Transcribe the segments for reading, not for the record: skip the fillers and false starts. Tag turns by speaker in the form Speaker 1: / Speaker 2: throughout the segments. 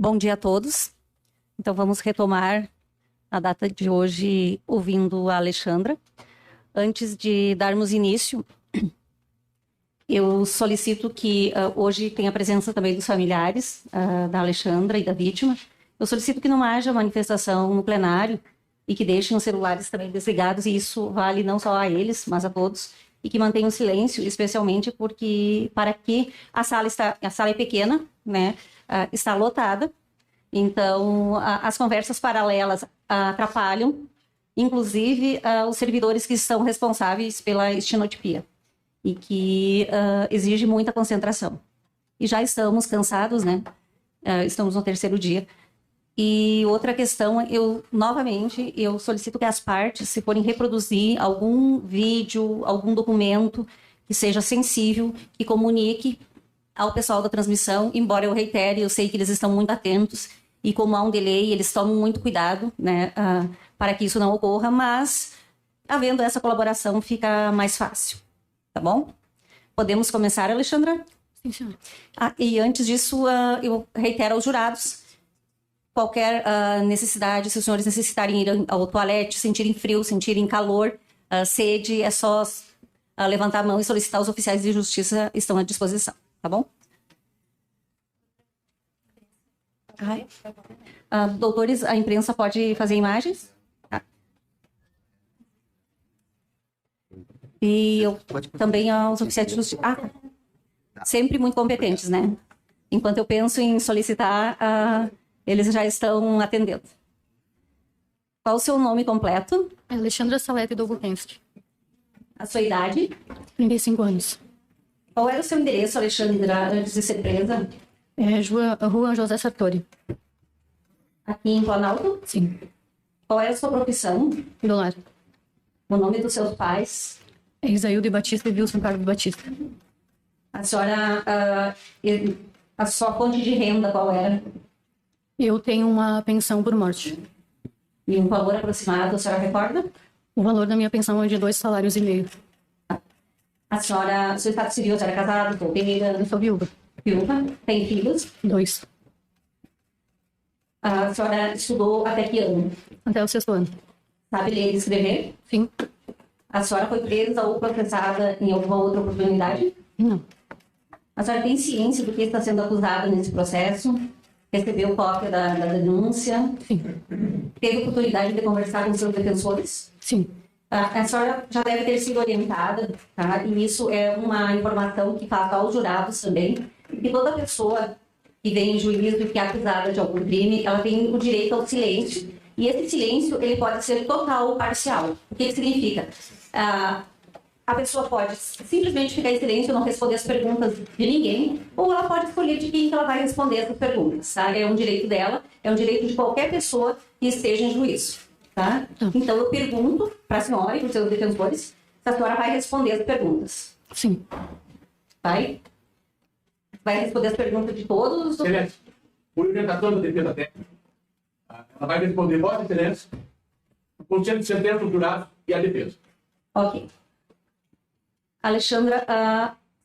Speaker 1: Bom dia a todos. Então vamos retomar a data de hoje ouvindo a Alexandra. Antes de darmos início, eu solicito que hoje tenha a presença também dos familiares da Alexandra e da vítima. Eu solicito que não haja manifestação no plenário e que deixem os celulares também desligados, e isso vale não só a eles, mas a todos, e que mantenham silêncio, especialmente para que a sala é pequena, né? Está lotada, então as conversas paralelas atrapalham, inclusive os servidores que são responsáveis pela estenotipia e que exige muita concentração. E já estamos cansados, né? Estamos no terceiro dia. E outra questão, novamente, eu solicito que as partes, se forem reproduzir algum vídeo, algum documento que seja sensível, que comunique ao pessoal da transmissão, embora eu reitere, eu sei que eles estão muito atentos, e como há um delay, eles tomam muito cuidado, né, para que isso não ocorra, mas havendo essa colaboração fica mais fácil, tá bom? Podemos começar, Alexandra?
Speaker 2: Sim, senhora.
Speaker 1: E antes disso, eu reitero aos jurados, qualquer necessidade, se os senhores necessitarem ir ao toalete, sentirem frio, sentirem calor, sede, é só levantar a mão e solicitar. Os oficiais de justiça estão à disposição, tá bom? Doutores, a imprensa pode fazer imagens? Tá. E eu também aos oficiais de justiça. Sempre muito competentes, né? Enquanto eu penso em solicitar, eles já estão atendendo. Qual o seu nome completo?
Speaker 2: Alexandra Salete Dolgokenski.
Speaker 1: A sua idade?
Speaker 2: 35 anos.
Speaker 1: Qual era o seu endereço, Alexandra, antes de ser presa?
Speaker 2: Rua José Sartori.
Speaker 1: Aqui em Planalto?
Speaker 2: Sim.
Speaker 1: Qual era a sua profissão?
Speaker 2: Do lar.
Speaker 1: O nome dos seus pais?
Speaker 2: Isaíldo Batista e Wilson Carlos Batista.
Speaker 1: A senhora, a sua fonte de renda qual era?
Speaker 2: Eu tenho uma pensão por morte.
Speaker 1: E um valor aproximado, a senhora recorda?
Speaker 2: O valor da minha pensão é de 2,5 salários.
Speaker 1: A senhora, seu estado civil, a senhora é casada, solteira?
Speaker 2: Eu sou viúva.
Speaker 1: Viúva? Tem filhos?
Speaker 2: 2.
Speaker 1: A senhora estudou até que ano?
Speaker 2: Até o 6º ano.
Speaker 1: Sabe ler e escrever?
Speaker 2: Sim.
Speaker 1: A senhora foi presa ou processada em alguma outra oportunidade?
Speaker 2: Não.
Speaker 1: A senhora tem ciência do que está sendo acusada nesse processo? Recebeu cópia da denúncia?
Speaker 2: Sim.
Speaker 1: Teve oportunidade de conversar com seus defensores?
Speaker 2: Sim.
Speaker 1: A senhora já deve ter sido orientada, tá? E isso é uma informação que passa aos jurados também, que toda pessoa que vem em juízo e que é acusada de algum crime, ela tem o direito ao silêncio, e esse silêncio ele pode ser total ou parcial. O que significa? A pessoa pode simplesmente ficar em silêncio, não responder as perguntas de ninguém, ou ela pode escolher de quem que ela vai responder essas perguntas, tá? É um direito dela, é um direito de qualquer pessoa que esteja em juízo, tá? Então eu pergunto para a senhora e para os seus defensores se a senhora vai responder as perguntas.
Speaker 2: Sim.
Speaker 1: Vai? Vai responder as perguntas de todos?
Speaker 3: Excelência, por orientação da defesa técnica, ela vai responder Vossa Excelência, conselho de sentença do jurado e a defesa.
Speaker 1: Ok. Alexandra,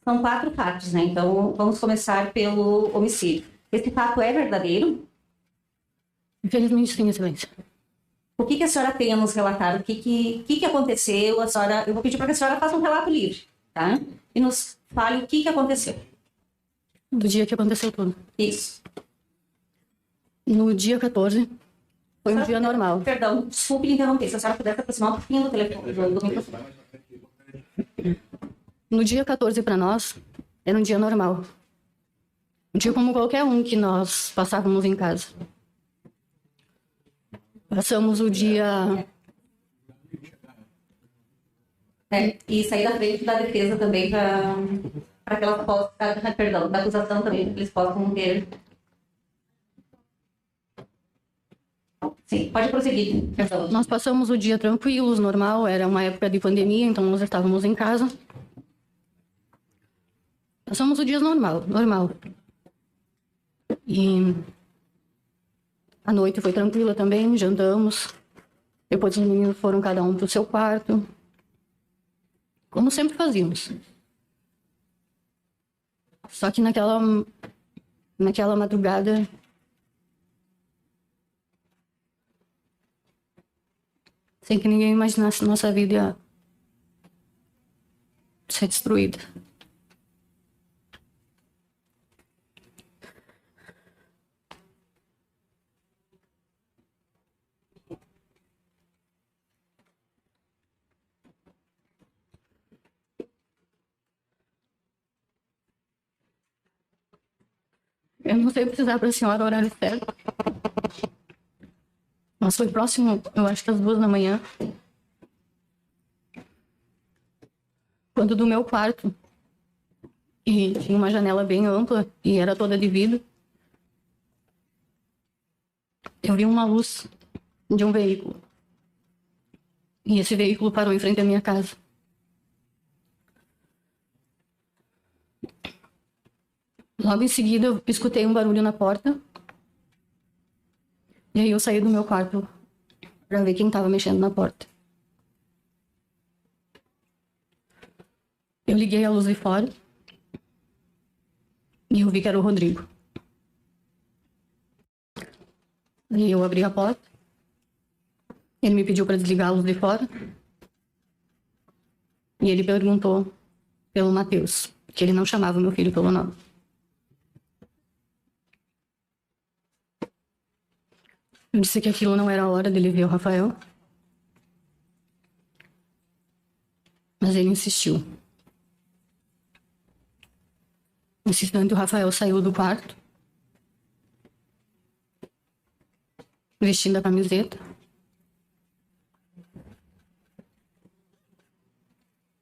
Speaker 1: são 4 fatos, né? Então, vamos começar pelo homicídio. Esse fato é verdadeiro?
Speaker 2: Infelizmente, sim, Excelência.
Speaker 1: O que a senhora tem a nos relatar? O que aconteceu? Eu vou pedir para que a senhora faça um relato livre, tá? E nos fale o que aconteceu.
Speaker 2: Do dia que aconteceu tudo.
Speaker 1: Isso.
Speaker 2: No dia 14, foi um dia normal.
Speaker 1: Perdão, desculpe interromper. Se a senhora pudesse aproximar um pouquinho do telefone, do microfone.
Speaker 2: No dia 14, para nós, era um dia normal. Um dia como qualquer um que nós passávamos em casa. Passamos o dia...
Speaker 1: E sair da frente da defesa também para que elas possam... Perdão, da acusação também, para que eles possam ter... Sim, pode prosseguir. Perdão.
Speaker 2: Nós passamos o dia tranquilos, normal. Era uma época de pandemia, então nós estávamos em casa. Passamos o dia normal. E a noite foi tranquila também, jantamos. Depois os meninos foram cada um para o seu quarto. Como sempre fazíamos. Só que naquela madrugada sem que ninguém imaginasse nossa vida ia ser destruída. Eu não sei precisar para a senhora o horário certo. Mas foi próximo, eu acho que às 2 da manhã. Quando do meu quarto, e tinha uma janela bem ampla e era toda de vidro, eu vi uma luz de um veículo. E esse veículo parou em frente à minha casa. Logo em seguida, eu escutei um barulho na porta. E aí eu saí do meu quarto para ver quem estava mexendo na porta. Eu liguei a luz de fora e eu vi que era o Rodrigo. E eu abri a porta. Ele me pediu para desligar a luz de fora. E ele perguntou pelo Matheus, que ele não chamava meu filho pelo nome. Eu disse que aquilo não era a hora dele ver o Rafael. Mas ele insistiu. Nesse instante, o Rafael saiu do quarto, vestindo a camiseta.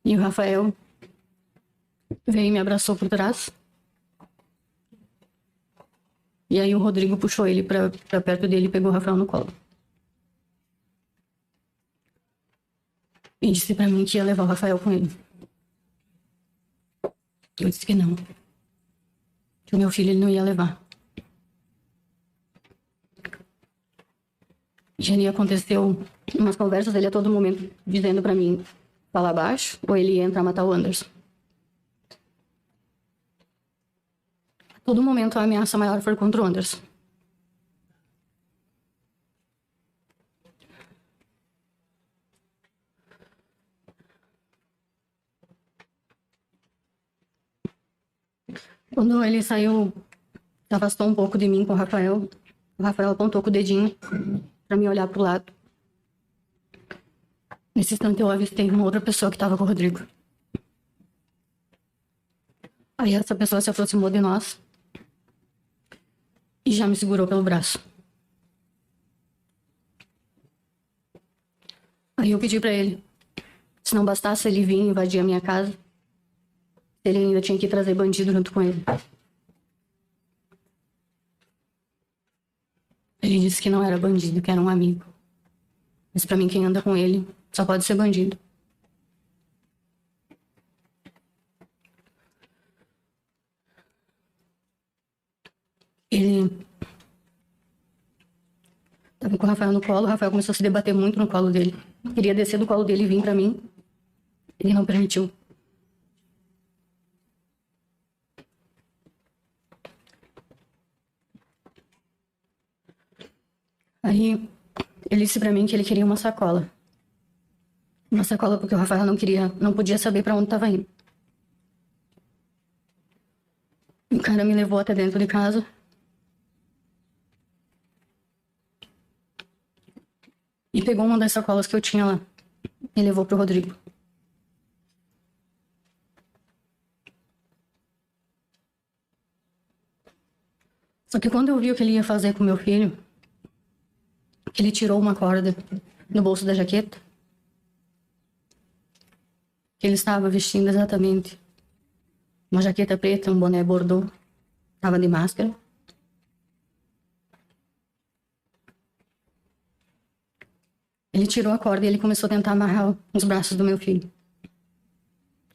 Speaker 2: E o Rafael veio e me abraçou por trás. E aí o Rodrigo puxou ele pra perto dele e pegou o Rafael no colo. E disse pra mim que ia levar o Rafael com ele. Eu disse que não. Que o meu filho ele não ia levar. E ali aconteceu umas conversas dele a todo momento dizendo pra mim falar baixo ou ele ia entrar matar o Anderson. A todo momento a ameaça maior foi contra o Anderson. Quando ele saiu, se afastou um pouco de mim com o Rafael apontou com o dedinho pra me olhar pro lado. Nesse instante eu avistei uma outra pessoa que estava com o Rodrigo. Aí essa pessoa se aproximou de nós e já me segurou pelo braço. Aí eu pedi pra ele, se não bastasse ele vir invadir a minha casa, ele ainda tinha que trazer bandido junto com ele. Ele disse que não era bandido, que era um amigo. Mas pra mim quem anda com ele só pode ser bandido. Ele tava com o Rafael no colo, o Rafael começou a se debater muito no colo dele. Queria descer do colo dele e vir pra mim. Ele não permitiu. Aí ele disse pra mim que ele queria uma sacola. Uma sacola porque o Rafael não podia saber pra onde tava indo. O cara me levou até dentro de casa. E pegou uma das sacolas que eu tinha lá. E levou pro Rodrigo. Só que quando eu vi o que ele ia fazer com meu filho, ele tirou uma corda no bolso da jaqueta. Que ele estava vestindo exatamente uma jaqueta preta, um boné bordô. Estava de máscara. Ele tirou a corda e ele começou a tentar amarrar os braços do meu filho.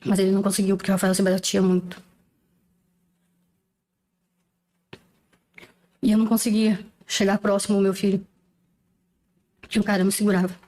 Speaker 2: Mas ele não conseguiu porque o Rafael se batia muito. E eu não conseguia chegar próximo ao meu filho. Porque o cara me segurava.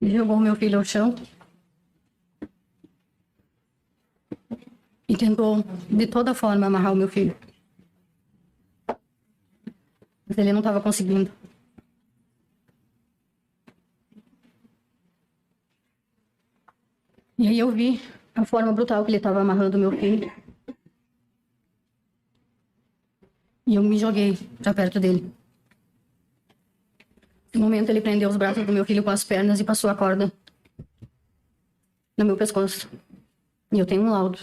Speaker 2: Ele jogou meu filho ao chão e tentou, de toda forma, amarrar o meu filho. Mas ele não estava conseguindo. E aí eu vi a forma brutal que ele estava amarrando o meu filho. E eu me joguei para perto dele. No momento, ele prendeu os braços do meu filho com as pernas e passou a corda no meu pescoço. E eu tenho um laudo.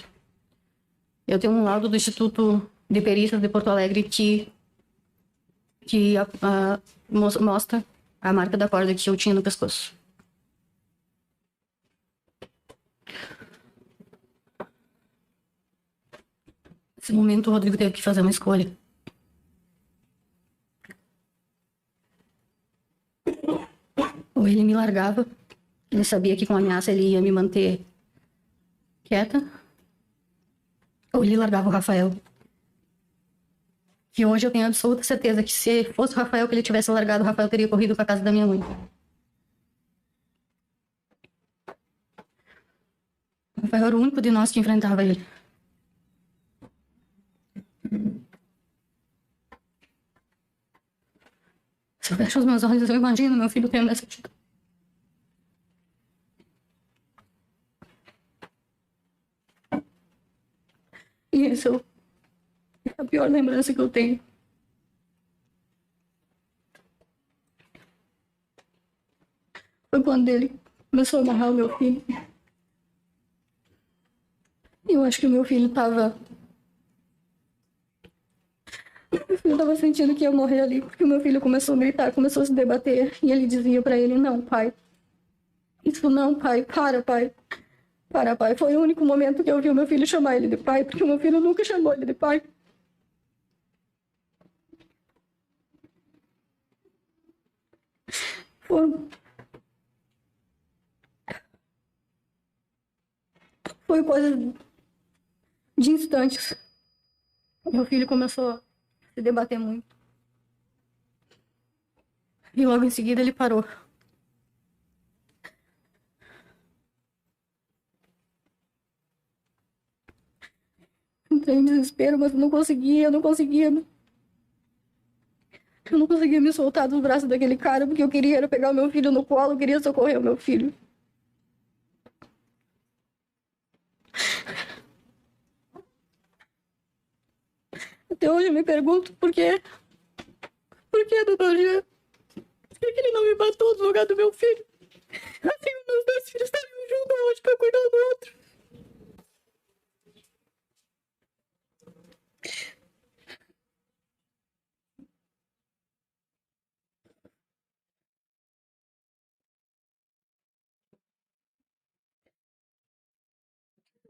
Speaker 2: Eu tenho um laudo do Instituto de Perícias de Porto Alegre que mostra a marca da corda que eu tinha no pescoço. Nesse momento, o Rodrigo teve que fazer uma escolha. Ou ele me largava, ele sabia que com a ameaça ele ia me manter quieta, ou ele largava o Rafael. Que hoje eu tenho absoluta certeza que se fosse o Rafael que ele tivesse largado, o Rafael teria corrido para a casa da minha mãe. O Rafael era o único de nós que enfrentava ele. Se eu fecho os meus olhos, eu imagino meu filho tendo essa atitude. E essa é a pior lembrança que eu tenho. Foi quando ele começou a amarrar o meu filho. E eu acho que o meu filho estava sentindo que ia morrer ali, porque o meu filho começou a gritar, começou a se debater. E ele dizia para ele: não, pai. Isso não, pai. Para, pai. Para, pai. Foi o único momento que eu vi o meu filho chamar ele de pai, porque o meu filho nunca chamou ele de pai. Foi coisa de instantes. Meu filho começou a se debater muito. E logo em seguida ele parou. Entrei em desespero, mas eu não conseguia. Eu não conseguia me soltar dos braços daquele cara, porque eu queria era pegar o meu filho no colo, eu queria socorrer o meu filho. Até hoje eu me pergunto por quê? Por que, doutor Jean? Por que ele não me matou no lugar do meu filho? Assim, os meus dois filhos estariam juntos hoje pra cuidar do outro.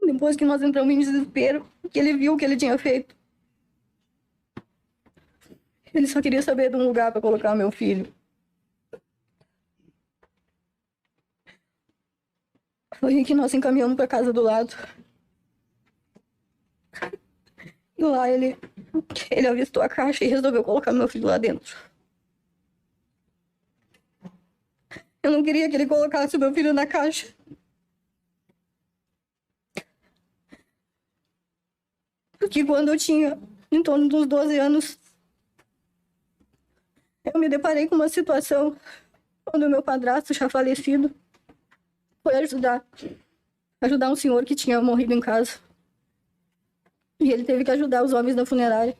Speaker 2: Depois que nós entramos em desespero, que ele viu o que ele tinha feito. Ele só queria saber de um lugar para colocar meu filho. Foi aí que nós encaminhamos para casa do lado. E lá ele avistou a caixa e resolveu colocar meu filho lá dentro. Eu não queria que ele colocasse o meu filho na caixa. Porque quando eu tinha em torno dos 12 anos, eu me deparei com uma situação quando o meu padrasto, já falecido, foi ajudar um senhor que tinha morrido em casa. E ele teve que ajudar os homens da funerária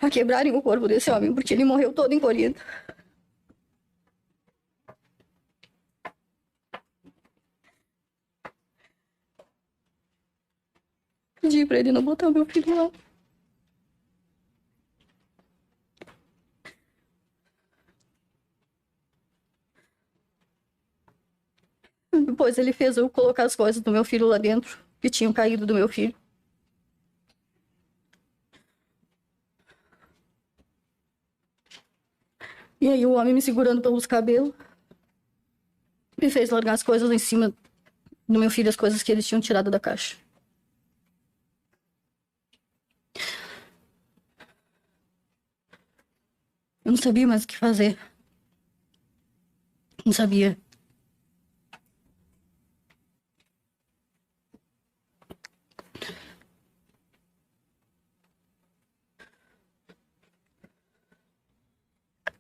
Speaker 2: a quebrarem o corpo desse homem, porque ele morreu todo encolhido. Pedi pra ele não botar meu filho lá. Depois ele fez eu colocar as coisas do meu filho lá dentro, que tinham caído do meu filho. E aí o homem me segurando pelos cabelos me fez largar as coisas em cima do meu filho, as coisas que eles tinham tirado da caixa. Eu não sabia mais o que fazer. Não sabia.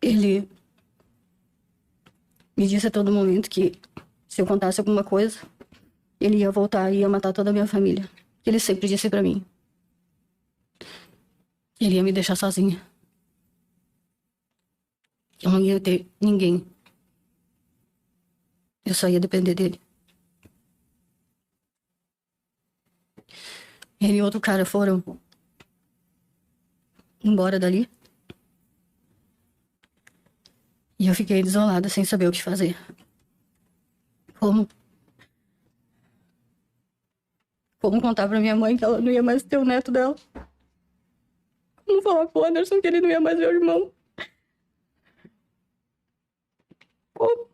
Speaker 2: Ele me disse a todo momento que se eu contasse alguma coisa, ele ia voltar e ia matar toda a minha família. Ele sempre disse pra mim. Ele ia me deixar sozinha. Eu não ia ter ninguém. Eu só ia depender dele. Ele e outro cara foram embora dali. E eu fiquei desolada, sem saber o que fazer. Como contar pra minha mãe que ela não ia mais ter o neto dela? Como falar pro Anderson que ele não ia mais ver o irmão? Como?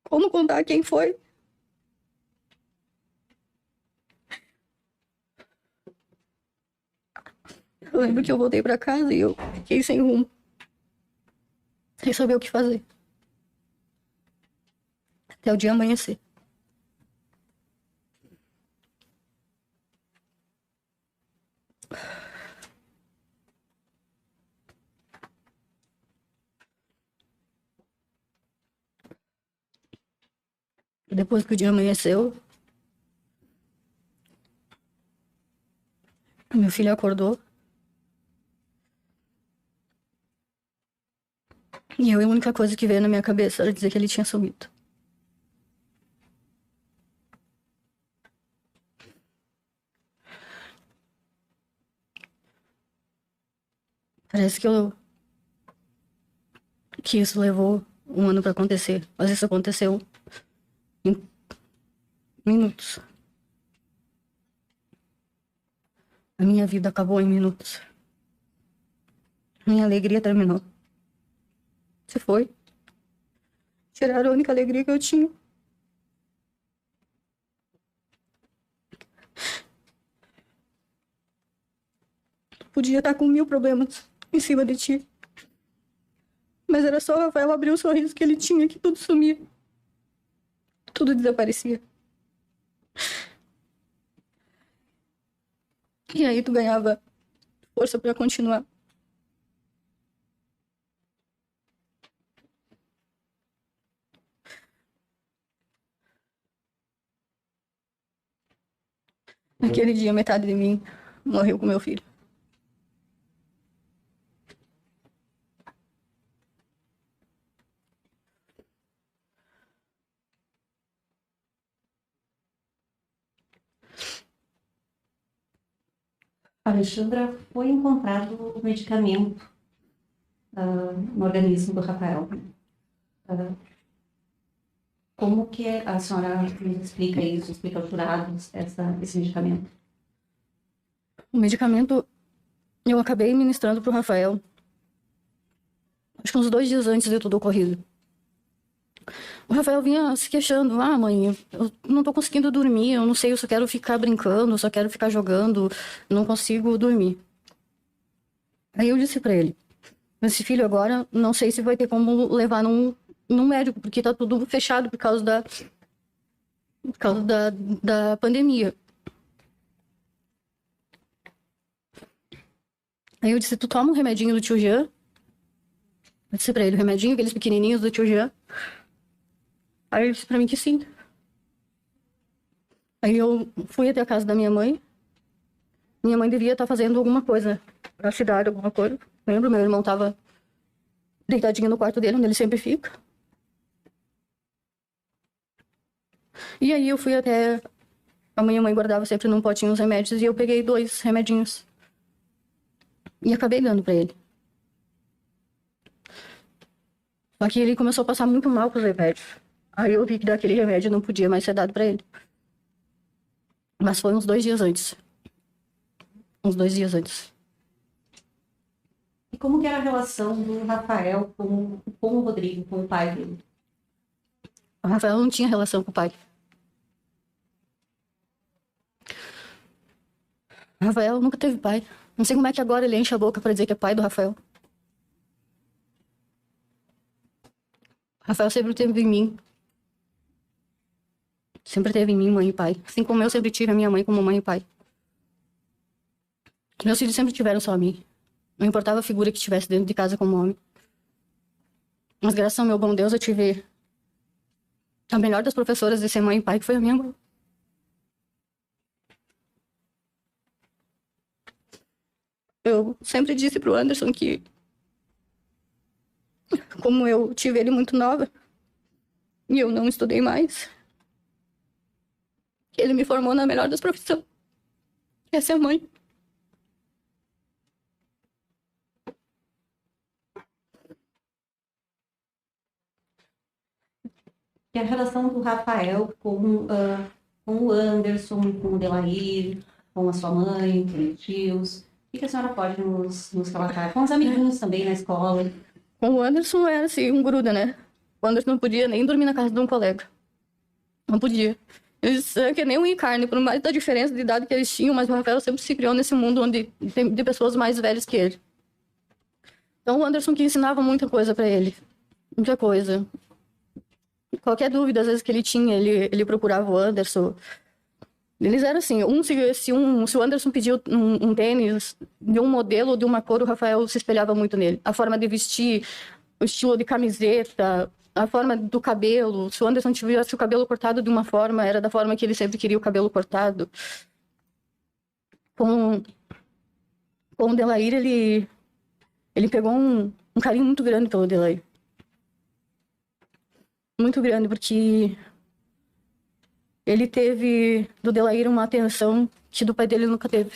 Speaker 2: Como contar quem foi? Eu lembro que eu voltei pra casa e eu fiquei sem rumo. Sem saber o que fazer. Até o dia amanhecer. Depois que o dia amanheceu, meu filho acordou. E a única coisa que veio na minha cabeça era dizer que ele tinha sumido. Parece que isso levou um ano pra acontecer. Mas isso aconteceu em minutos. A minha vida acabou em minutos. Minha alegria terminou. Se foi. Tiraram a única alegria que eu tinha. Podia estar com 1000 problemas em cima de ti. Mas era só o Rafael abrir o sorriso que ele tinha que tudo sumia. Tudo desaparecia. E aí tu ganhava força pra continuar. Naquele dia, metade de mim morreu com meu filho.
Speaker 1: Alexandra, foi encontrado o medicamento no organismo do Rafael. Como que a senhora nos explica isso, explica aos jurados esse medicamento?
Speaker 2: O medicamento eu acabei ministrando pro Rafael. Acho que uns 2 dias antes de tudo ocorrido. O Rafael vinha se queixando. Ah, mãe, eu não tô conseguindo dormir. Eu não sei, eu só quero ficar brincando, eu só quero ficar jogando. Não consigo dormir. Aí eu disse pra ele. Esse filho agora, não sei se vai ter como levar num médico, porque tá tudo fechado por causa da pandemia. Aí eu disse, tu toma um remedinho do tio Jean? Eu disse pra ele, o remedinho, aqueles pequenininhos do tio Jean. Aí ele disse pra mim que sim. Aí eu fui até a casa da minha mãe. Minha mãe devia estar fazendo alguma coisa pra cidade, alguma coisa. Lembro, meu irmão tava deitadinho no quarto dele, onde ele sempre fica. E aí eu fui até... A minha mãe guardava sempre num potinho os remédios e eu peguei 2 remedinhos. E acabei dando pra ele. Só que ele começou a passar muito mal com os remédios. Aí eu vi que daquele remédio não podia mais ser dado pra ele. Mas foi uns 2 dias antes. Uns 2 dias antes.
Speaker 1: E como que era a relação do Rafael com o Rodrigo, com o pai dele?
Speaker 2: O Rafael não tinha relação com o pai. O Rafael nunca teve pai. Não sei como é que agora ele enche a boca pra dizer que é pai do Rafael. Rafael sempre teve em mim. Sempre teve em mim mãe e pai. Assim como eu sempre tive a minha mãe como mãe e pai. Meus filhos sempre tiveram só a mim. Não importava a figura que estivesse dentro de casa como homem. Mas graças ao meu bom Deus eu tive a melhor das professoras de ser mãe e pai, que foi a minha mãe. Eu sempre disse pro Anderson que, como eu tive ele muito nova e eu não estudei mais, que ele me formou na melhor das profissões, que é ser mãe.
Speaker 1: E a relação do Rafael com o Anderson, com o Delair, com a sua mãe, com os tios. O que a senhora pode nos relatar? Com os amiguinhos também na escola.
Speaker 2: Com o Anderson era assim, um gruda, né? O Anderson não podia nem dormir na casa de um colega. Não podia. Eles eram que nem um encarne, por mais da diferença de idade que eles tinham, mas o Rafael sempre se criou nesse mundo onde tem de pessoas mais velhas que ele. Então o Anderson que ensinava muita coisa pra ele. Muita coisa. Qualquer dúvida, às vezes, que ele tinha, ele procurava o Anderson. Eles eram assim, se o Anderson pediu um tênis de um modelo ou de uma cor, o Rafael se espelhava muito nele. A forma de vestir, o estilo de camiseta, a forma do cabelo. Se o Anderson tivesse o cabelo cortado de uma forma, era da forma que ele sempre queria o cabelo cortado. Com o Delair, ele pegou um carinho muito grande pelo Delair. Muito grande, porque ele teve do Delair uma atenção que do pai dele nunca teve.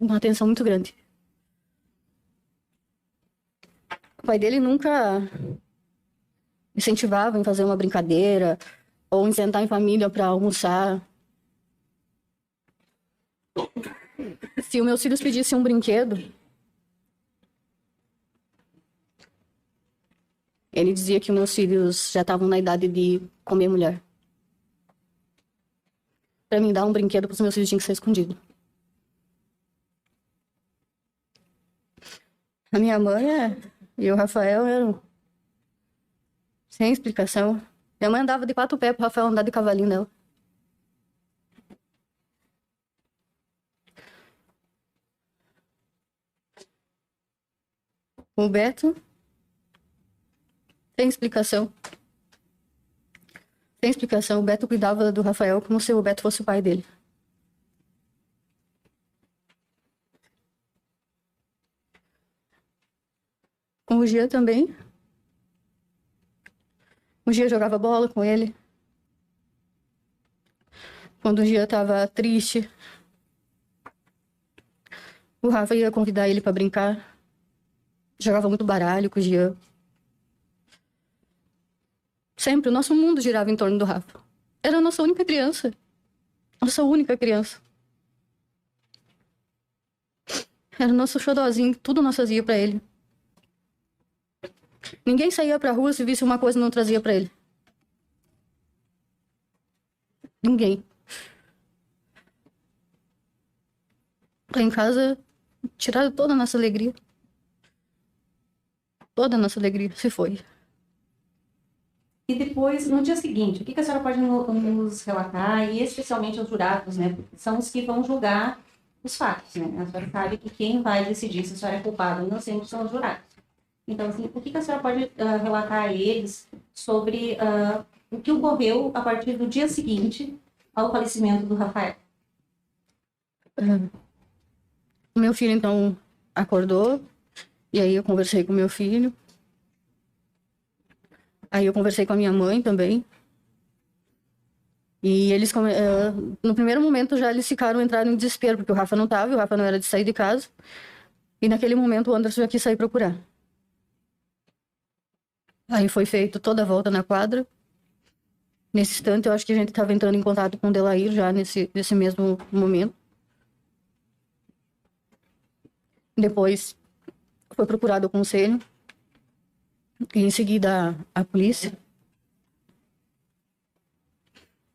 Speaker 2: Uma atenção muito grande. O pai dele nunca incentivava em fazer uma brincadeira ou em sentar em família para almoçar. Se os meus filhos pedissem um brinquedo, ele dizia que os meus filhos já estavam na idade de comer mulher. Para mim dar um brinquedo para os meus filhos tinha que ser escondido. A minha mãe e o Rafael eram sem explicação. Minha mãe andava de 4 pés pro Rafael andar de cavalinho dela. O Beto, sem explicação. Sem explicação, o Beto cuidava do Rafael como se o Beto fosse o pai dele. Com o Gia também. O Gia jogava bola com ele. Quando o Gia estava triste, o Rafa ia convidar ele para brincar. Jogava muito baralho com o Gia. Sempre, o nosso mundo girava em torno do Rafa. Era a nossa única criança. Nossa única criança. Era o nosso xodózinho, tudo nós fazia para ele. Ninguém saía pra rua se visse uma coisa e não trazia pra ele. Ninguém. Lá em casa, tiraram toda a nossa alegria. Toda a nossa alegria se foi.
Speaker 1: E depois, no dia seguinte, o que a senhora pode nos relatar, e especialmente os jurados, né? Porque são os que vão julgar os fatos, né? A senhora sabe que quem vai decidir se a senhora é culpada ou não sempre são os jurados. Então, assim, o que a senhora pode relatar a eles sobre o que ocorreu a partir do dia seguinte ao falecimento do Rafael?
Speaker 2: O meu filho, então, acordou, e aí eu conversei com meu filho. Aí eu conversei com a minha mãe também. E eles, no primeiro momento, já eles entraram em desespero, porque o Rafa não estava, e o Rafa não era de sair de casa. E naquele momento o Anderson já quis sair procurar. Aí foi feito toda a volta na quadra. Nesse instante, eu acho que a gente estava entrando em contato com o Delair já nesse mesmo momento. Depois foi procurado o conselho. E em seguida a polícia.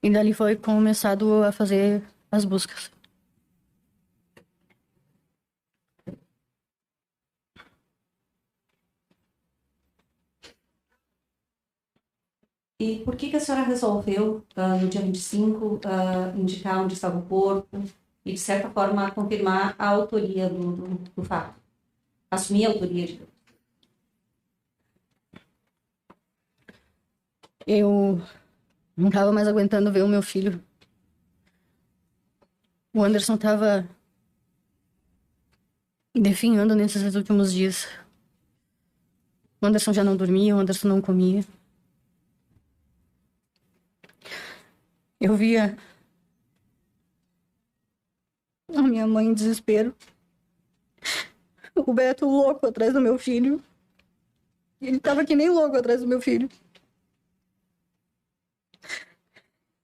Speaker 2: E dali foi começado a fazer as buscas.
Speaker 1: E por que a senhora resolveu, no dia 25, indicar onde estava o corpo e, de certa forma, confirmar a autoria do fato? Assumir a autoria de...
Speaker 2: Eu não estava mais aguentando ver o meu filho. O Anderson estava definhando nesses últimos dias. O Anderson já não dormia, o Anderson não comia. Eu via a minha mãe em desespero. O Beto louco atrás do meu filho. Ele estava que nem louco atrás do meu filho.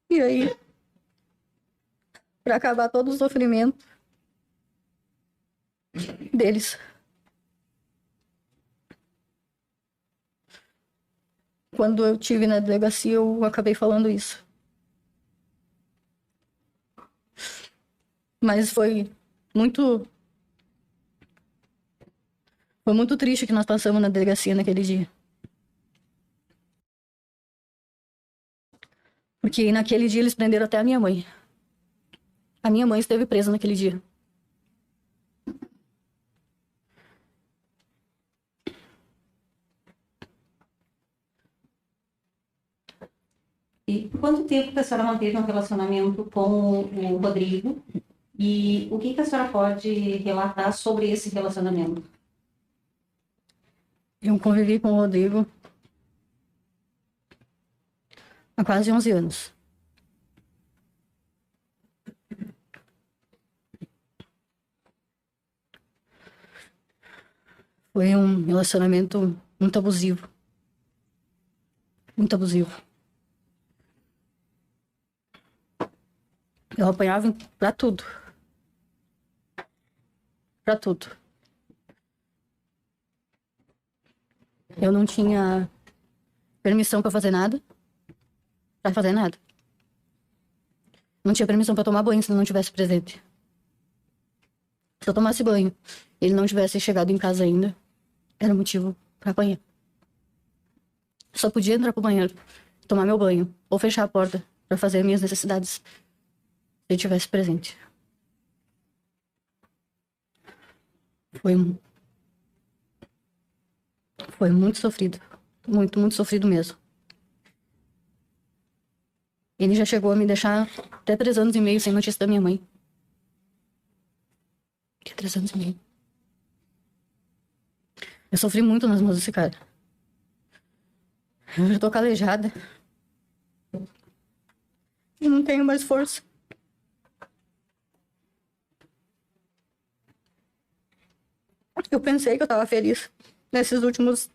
Speaker 2: E aí, para acabar todo o sofrimento deles, quando eu estive na delegacia, eu acabei falando isso. Mas foi muito triste o que nós passamos na delegacia naquele dia. Porque naquele dia eles prenderam até a minha mãe. A minha mãe esteve presa naquele dia.
Speaker 1: E por quanto tempo a senhora manteve um relacionamento com o Rodrigo? E o que a senhora pode relatar sobre esse relacionamento?
Speaker 2: Eu convivi com o Rodrigo há quase 11 anos. Foi um relacionamento muito abusivo. Muito abusivo. Eu apanhava pra tudo. Pra tudo. Eu não tinha permissão pra fazer nada. Pra fazer nada. Não tinha permissão pra tomar banho se ele não estivesse presente. Se eu tomasse banho e ele não tivesse chegado em casa ainda, era motivo pra apanhar. Só podia entrar pro banheiro, tomar meu banho, ou fechar a porta pra fazer minhas necessidades se ele estivesse presente. Foi muito sofrido. Muito, muito sofrido mesmo. Ele já chegou a me deixar até 3 anos e meio sem notícia da minha mãe. Que é 3 anos e meio. Eu sofri muito nas mãos desse cara. Eu já tô calejada. E não tenho mais força. Eu pensei que eu tava feliz nesses últimos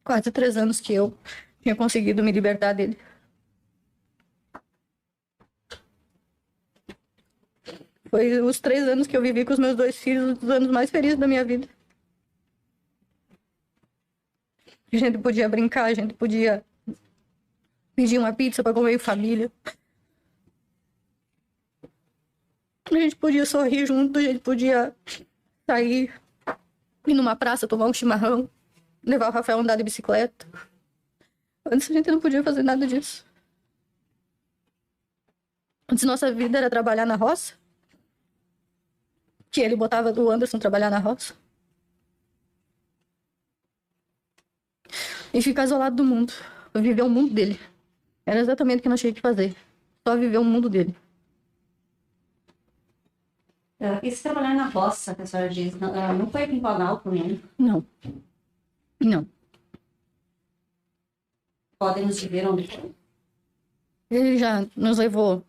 Speaker 2: quase 3 anos que eu tinha conseguido me libertar dele. Foi os 3 anos que eu vivi com os meus 2 filhos, os anos mais felizes da minha vida. A gente podia brincar, a gente podia pedir uma pizza pra comer em família. A gente podia sorrir junto, a gente podia sair, ir numa praça, tomar um chimarrão, levar o Rafael a andar de bicicleta. Antes a gente não podia fazer nada disso. Antes nossa vida era trabalhar na roça. Que ele botava o Anderson trabalhar na roça. E ficar isolado do mundo. Viver o mundo dele. Era exatamente o que nós tínhamos que fazer. Só viver o mundo dele.
Speaker 1: Esse trabalhar na roça, que a senhora diz, não foi aqui em Planalto, não?
Speaker 2: Não. Não.
Speaker 1: Podem nos dizer onde foi?
Speaker 2: Ele já nos levou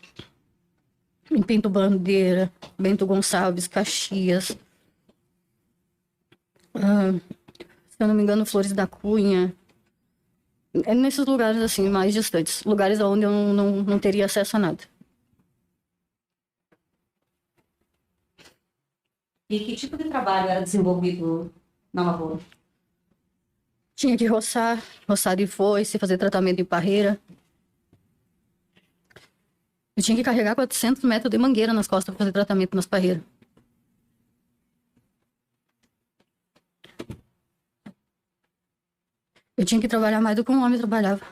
Speaker 2: em Pinto Bandeira, Bento Gonçalves, Caxias. Se eu não me engano, Flores da Cunha. É nesses lugares assim, mais distantes. Lugares onde eu não teria acesso a nada.
Speaker 1: E que tipo de trabalho era desenvolvido na lavoura?
Speaker 2: Tinha que roçar de foice, fazer tratamento em parreira. Eu tinha que carregar 400 metros de mangueira nas costas para fazer tratamento nas parreiras. Eu tinha que trabalhar mais do que um homem trabalhava.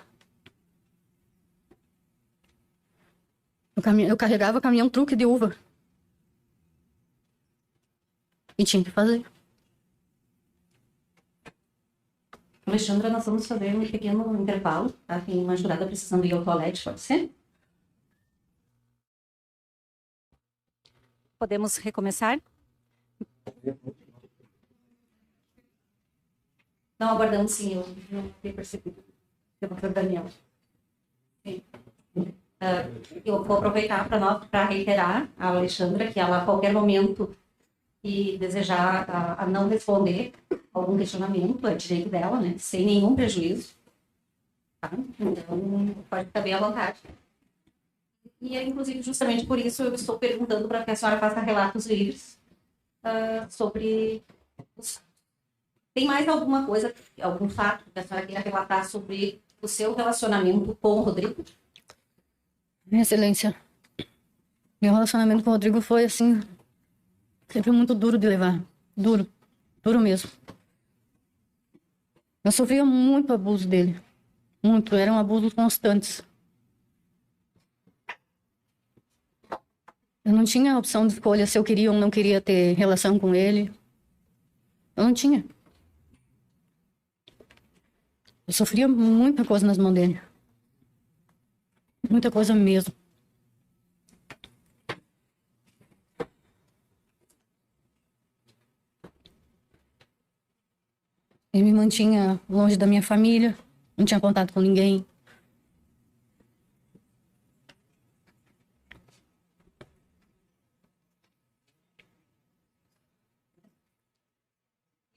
Speaker 2: Eu carregava caminhão truque de uva. E tinha que fazer.
Speaker 1: Alexandra, nós vamos fazer um pequeno intervalo, tá? Tem uma jurada precisando ir ao toalete, pode ser? Podemos recomeçar? Não, aguardamos sim, eu não tinha percebido. Doutor Daniel. Sim. Eu vou aproveitar para reiterar a Alexandra que ela, a qualquer momento, e desejar a não responder algum questionamento, é direito dela, né? Sem nenhum prejuízo. Tá? Então, pode ficar bem à vontade. E, inclusive, justamente por isso, eu estou perguntando para que a senhora faça relatos livres sobre os... Tem mais alguma coisa, algum fato que a senhora queira relatar sobre o seu relacionamento com o Rodrigo?
Speaker 2: Minha Excelência, meu relacionamento com o Rodrigo foi, assim, sempre muito duro de levar. Duro. Duro mesmo. Eu sofria muito abuso dele. Muito. Eram abusos constantes. Eu não tinha opção de escolha se eu queria ou não queria ter relação com ele. Eu não tinha. Eu sofria muita coisa nas mãos dele. Muita coisa mesmo. Ele me mantinha longe da minha família, não tinha contato com ninguém.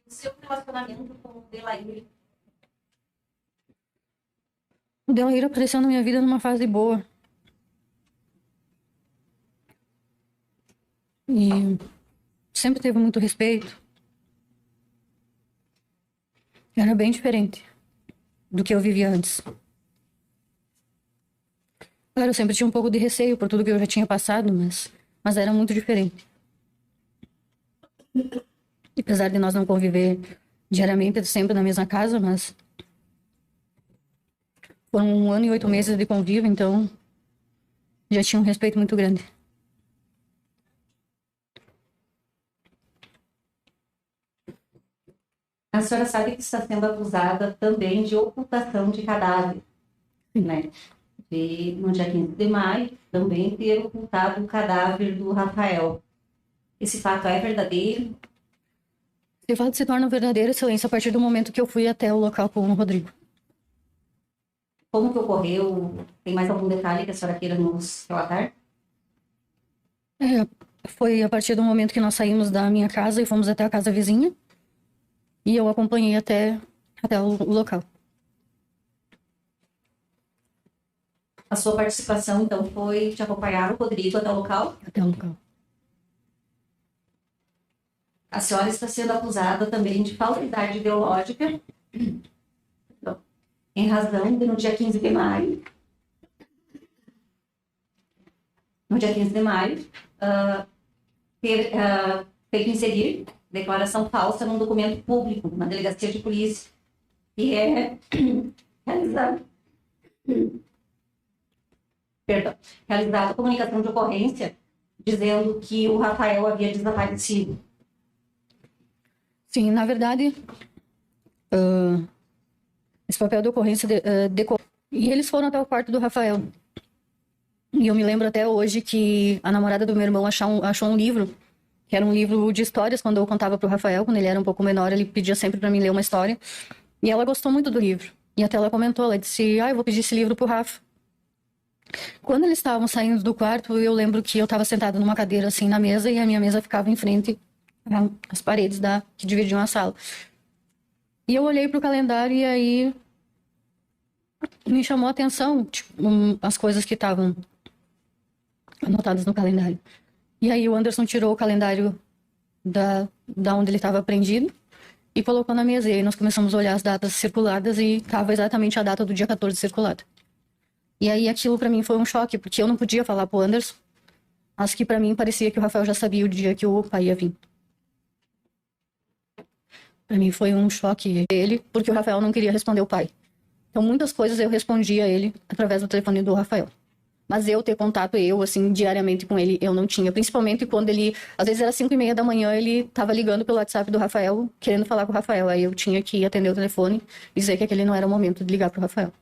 Speaker 1: O seu relacionamento com o Delair?
Speaker 2: O Delair apareceu na minha vida numa fase boa. E sempre teve muito respeito. Era bem diferente do que eu vivia antes. Claro, eu sempre tinha um pouco de receio por tudo que eu já tinha passado, mas era muito diferente. E apesar de nós não conviver diariamente, sempre na mesma casa, mas foram 1 ano e 8 meses de convívio, então já tinha um respeito muito grande.
Speaker 1: A senhora sabe que está sendo acusada também de ocultação de cadáver, né? No dia 15 de maio, também ter ocultado o cadáver do Rafael. Esse fato é verdadeiro?
Speaker 2: Esse fato se torna verdadeiro, Excelência, a partir do momento que eu fui até o local com o Rodrigo.
Speaker 1: Como que ocorreu? Tem mais algum detalhe que a senhora queira nos relatar?
Speaker 2: Foi a partir do momento que nós saímos da minha casa e fomos até a casa vizinha. E eu acompanhei até o local.
Speaker 1: A sua participação, então, foi de acompanhar o Rodrigo até o local?
Speaker 2: Até o local.
Speaker 1: A senhora está sendo acusada também de falsidade ideológica, então, em razão de, no dia 15 de maio, ter feito inserir declaração falsa num documento público, na delegacia de polícia, que é realizada a comunicação de ocorrência dizendo que o Rafael havia desaparecido.
Speaker 2: Sim, na verdade, esse papel de ocorrência decorreu. E eles foram até o quarto do Rafael. E eu me lembro até hoje que a namorada do meu irmão achou um livro, que era um livro de histórias, quando eu contava pro Rafael, quando ele era um pouco menor, ele pedia sempre para mim ler uma história. E ela gostou muito do livro. E até ela comentou, ela disse, eu vou pedir esse livro pro Rafa. Quando eles estavam saindo do quarto, eu lembro que eu estava sentada numa cadeira assim na mesa, e a minha mesa ficava em frente às paredes que dividiam a sala. E eu olhei pro calendário e aí me chamou a atenção, tipo, as coisas que estavam anotadas no calendário. E aí o Anderson tirou o calendário da onde ele estava prendido e colocou na mesa. E aí nós começamos a olhar as datas circuladas e estava exatamente a data do dia 14 circulada. E aí aquilo para mim foi um choque, porque eu não podia falar pro Anderson, mas que para mim parecia que o Rafael já sabia o dia que o pai ia vir. Para mim foi um choque ele, porque o Rafael não queria responder o pai. Então muitas coisas eu respondia a ele através do telefone do Rafael. Mas eu ter contato, assim, diariamente com ele, eu não tinha. Principalmente quando ele, às vezes era 5:30 da manhã, ele tava ligando pelo WhatsApp do Rafael, querendo falar com o Rafael. Aí eu tinha que atender o telefone e dizer que aquele não era o momento de ligar pro Rafael.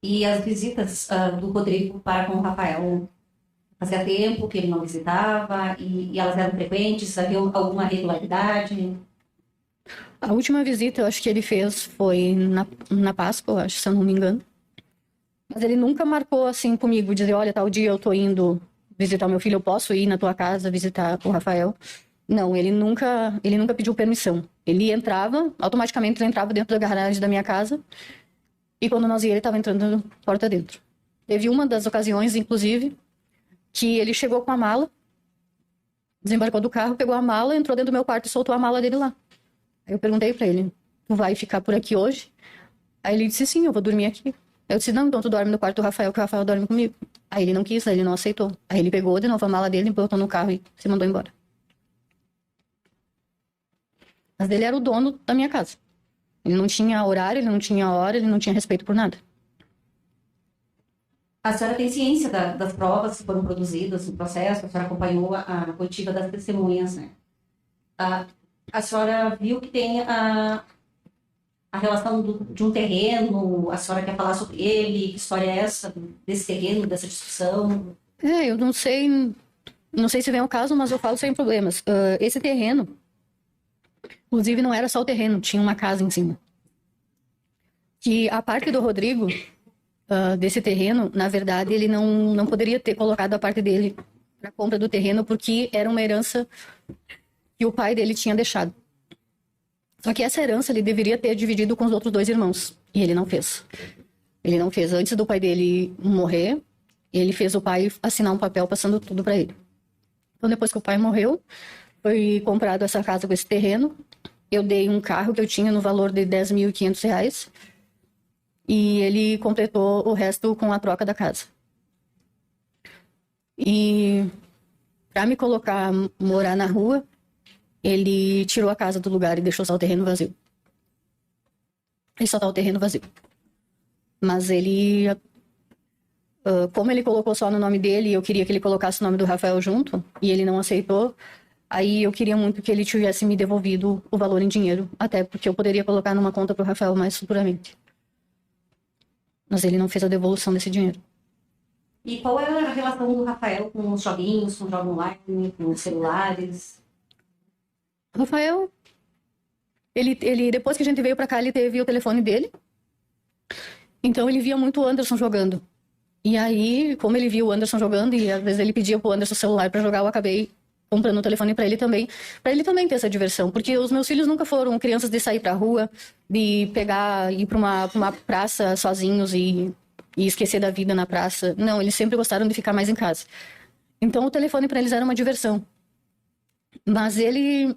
Speaker 1: E as visitas do Rodrigo para com o Rafael, fazia tempo que ele não visitava e elas eram frequentes? Havia alguma regularidade?
Speaker 2: A última visita, eu acho que ele fez foi na Páscoa, eu acho, se eu não me engano. Mas ele nunca marcou assim comigo, dizer, olha, tal dia eu tô indo visitar meu filho, eu posso ir na tua casa visitar o Rafael? Não, ele nunca pediu permissão. Ele entrava, automaticamente ele entrava dentro da garagem da minha casa, e quando nós ia, ele estava entrando porta dentro. Teve uma das ocasiões, inclusive, que ele chegou com a mala, desembarcou do carro, pegou a mala, entrou dentro do meu quarto e soltou a mala dele lá. Aí eu perguntei pra ele, tu vai ficar por aqui hoje? Aí ele disse, sim, eu vou dormir aqui. Eu disse, não, então tu dorme no quarto do Rafael, que o Rafael dorme comigo. Aí ele não quis, aí ele não aceitou. Aí ele pegou de novo a mala dele, botou no carro e se mandou embora. Mas ele era o dono da minha casa. Ele não tinha horário, ele não tinha hora, ele não tinha respeito por nada.
Speaker 1: A senhora tem ciência das provas que foram produzidas no processo? A senhora acompanhou a coletiva das testemunhas, né? A senhora viu que tem a relação de um terreno? A senhora quer falar sobre ele? Que história é essa desse terreno, dessa discussão?
Speaker 2: Eu não sei se vem ao caso, mas eu falo sem problemas. Esse terreno, inclusive não era só o terreno, tinha uma casa em cima. Que a parte do Rodrigo, desse terreno, na verdade, ele não poderia ter colocado a parte dele para compra do terreno, porque era uma herança que o pai dele tinha deixado. Só que essa herança ele deveria ter dividido com os outros 2 irmãos, e ele não fez. Ele não fez. Antes do pai dele morrer, ele fez o pai assinar um papel passando tudo para ele. Então, depois que o pai morreu, foi comprado essa casa com esse terreno. Eu dei um carro que eu tinha no valor de R$10.500, e ele completou o resto com a troca da casa. E para me colocar, morar na rua, ele tirou a casa do lugar e deixou só o terreno vazio. Ele só tá o terreno vazio. Mas ele, como ele colocou só no nome dele, eu queria que ele colocasse o nome do Rafael junto, e ele não aceitou. Aí eu queria muito que ele tivesse me devolvido o valor em dinheiro, até porque eu poderia colocar numa conta pro Rafael mais futuramente. Mas ele não fez a devolução desse dinheiro.
Speaker 1: E qual era a relação do Rafael com os joguinhos, com o jogo online, com os celulares?
Speaker 2: O Rafael, ele depois que a gente veio pra cá, ele teve o telefone dele. Então ele via muito o Anderson jogando. E aí, como ele via o Anderson jogando, e às vezes ele pedia pro Anderson o celular pra jogar, eu acabei comprando o telefone pra ele também ter essa diversão. Porque os meus filhos nunca foram crianças de sair pra rua, de ir pra uma praça sozinhos e esquecer da vida na praça. Não, eles sempre gostaram de ficar mais em casa. Então o telefone pra eles era uma diversão. Mas ele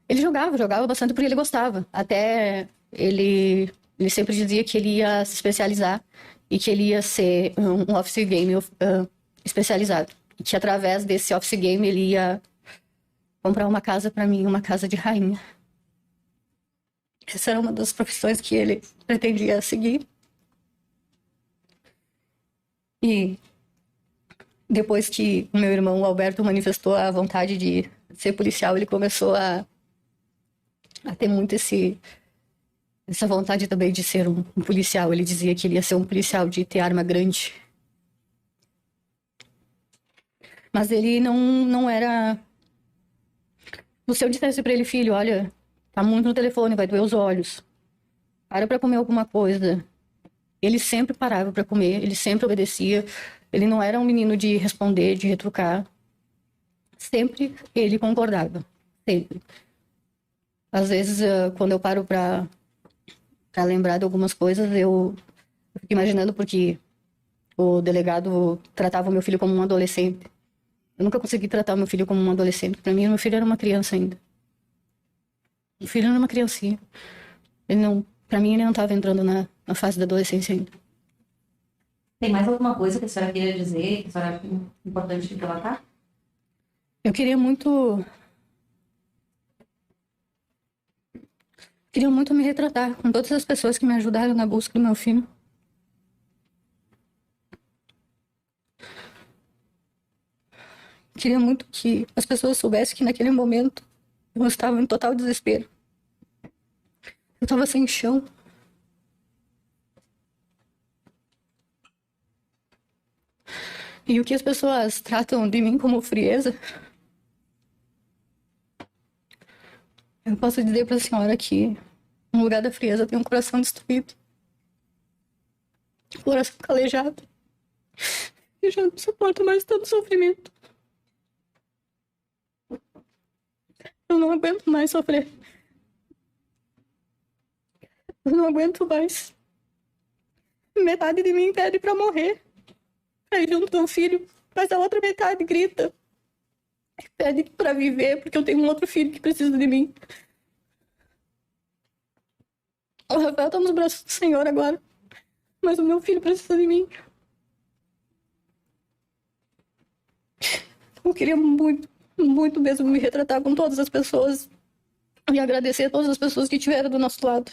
Speaker 2: jogava bastante porque ele gostava. Até ele sempre dizia que ele ia se especializar e que ele ia ser um office game especializado. E que através desse office game ele ia comprar uma casa para mim, uma casa de rainha. Essa era uma das profissões que ele pretendia seguir. E depois que o meu irmão Alberto manifestou a vontade de ser policial, ele começou a ter muito essa vontade também de ser um policial. Ele dizia que ele ia ser um policial, de ter arma grande. Mas ele não era... Se eu dissesse pra ele, filho, olha, tá muito no telefone, vai doer os olhos. Para pra comer alguma coisa. Ele sempre parava pra comer, ele sempre obedecia. Ele não era um menino de responder, de retrucar. Sempre ele concordava. Sempre. Às vezes, quando eu paro pra lembrar de algumas coisas, eu fico imaginando porque o delegado tratava o meu filho como um adolescente. Eu nunca consegui tratar o meu filho como um adolescente. Pra mim, meu filho era uma criança ainda. Meu filho era uma criancinha. Pra mim, ele não estava entrando na fase da adolescência ainda.
Speaker 1: Tem mais alguma coisa que a senhora queria dizer, que a senhora acha importante relatar?
Speaker 2: Eu queria muito me retratar com todas as pessoas que me ajudaram na busca do meu filho. queria muito que as pessoas soubessem que naquele momento eu estava em total desespero. Eu estava sem chão. E o que as pessoas tratam de mim como frieza, eu posso dizer para a senhora que no lugar da frieza tem um coração destruído. Um coração calejado. E já não suporto mais tanto sofrimento. Eu não aguento mais sofrer. Eu não aguento mais. Metade de mim pede pra morrer. Aí junto com o filho, mas a outra metade grita. Pede pra viver, porque eu tenho um outro filho que precisa de mim. O Rafael tá nos braços do Senhor agora. Mas o meu filho precisa de mim. Eu queria muito, muito mesmo me retratar com todas as pessoas e agradecer a todas as pessoas que estiveram do nosso lado.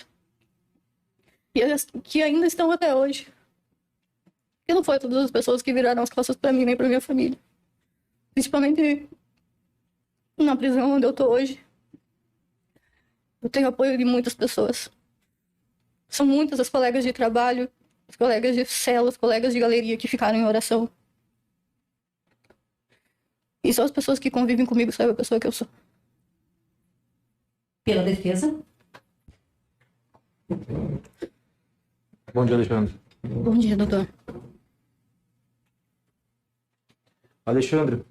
Speaker 2: E as que ainda estão até hoje. E não foi todas as pessoas que viraram as costas para mim nem para minha família. Principalmente na prisão onde eu tô hoje. Eu tenho apoio de muitas pessoas. São muitas as colegas de trabalho, os colegas de cela, os colegas de galeria que ficaram em oração. E só as pessoas que convivem comigo sabem a pessoa que eu sou.
Speaker 1: Pela defesa.
Speaker 4: Bom dia, Alexandre.
Speaker 2: Bom dia, doutor.
Speaker 4: Alexandre,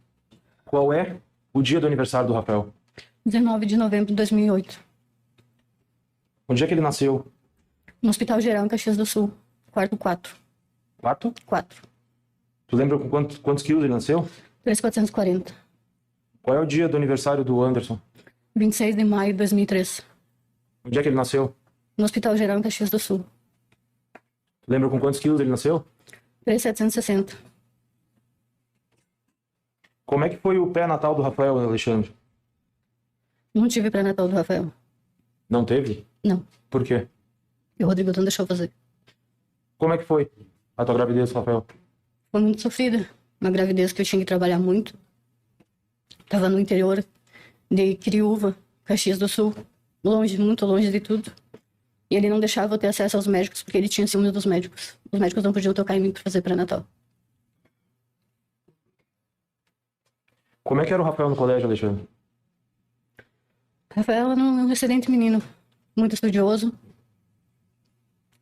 Speaker 4: qual é o dia do aniversário do Rafael?
Speaker 2: 19 de novembro de 2008.
Speaker 4: Onde é que ele nasceu?
Speaker 2: No Hospital Geral, em Caxias do Sul. Quarto 4.
Speaker 4: Quarto?
Speaker 2: 4.
Speaker 4: Tu lembra com quantos quilos ele nasceu?
Speaker 2: 3.440.
Speaker 4: Qual é o dia do aniversário do Anderson?
Speaker 2: 26 de maio de 2003.
Speaker 4: Onde é que ele nasceu?
Speaker 2: No Hospital Geral, em Caxias do Sul.
Speaker 4: Tu lembra com quantos quilos ele nasceu?
Speaker 2: 3.760.
Speaker 4: Como é que foi o pré-natal do Rafael, Alexandre?
Speaker 2: Não tive pré-natal do Rafael.
Speaker 4: Não teve?
Speaker 2: Não.
Speaker 4: Por quê?
Speaker 2: E o Rodrigo não deixou fazer.
Speaker 4: Como é que foi a tua gravidez, Rafael?
Speaker 2: Foi muito sofrida. Uma gravidez que eu tinha que trabalhar muito. Tava no interior de Criúva, Caxias do Sul. Longe, muito longe de tudo. E ele não deixava eu ter acesso aos médicos, porque ele tinha ciúmes dos médicos. Os médicos não podiam tocar em mim para fazer pré-natal.
Speaker 4: Como é que era o Rafael no colégio, Alexandre?
Speaker 2: Rafael era um excelente menino. Muito estudioso.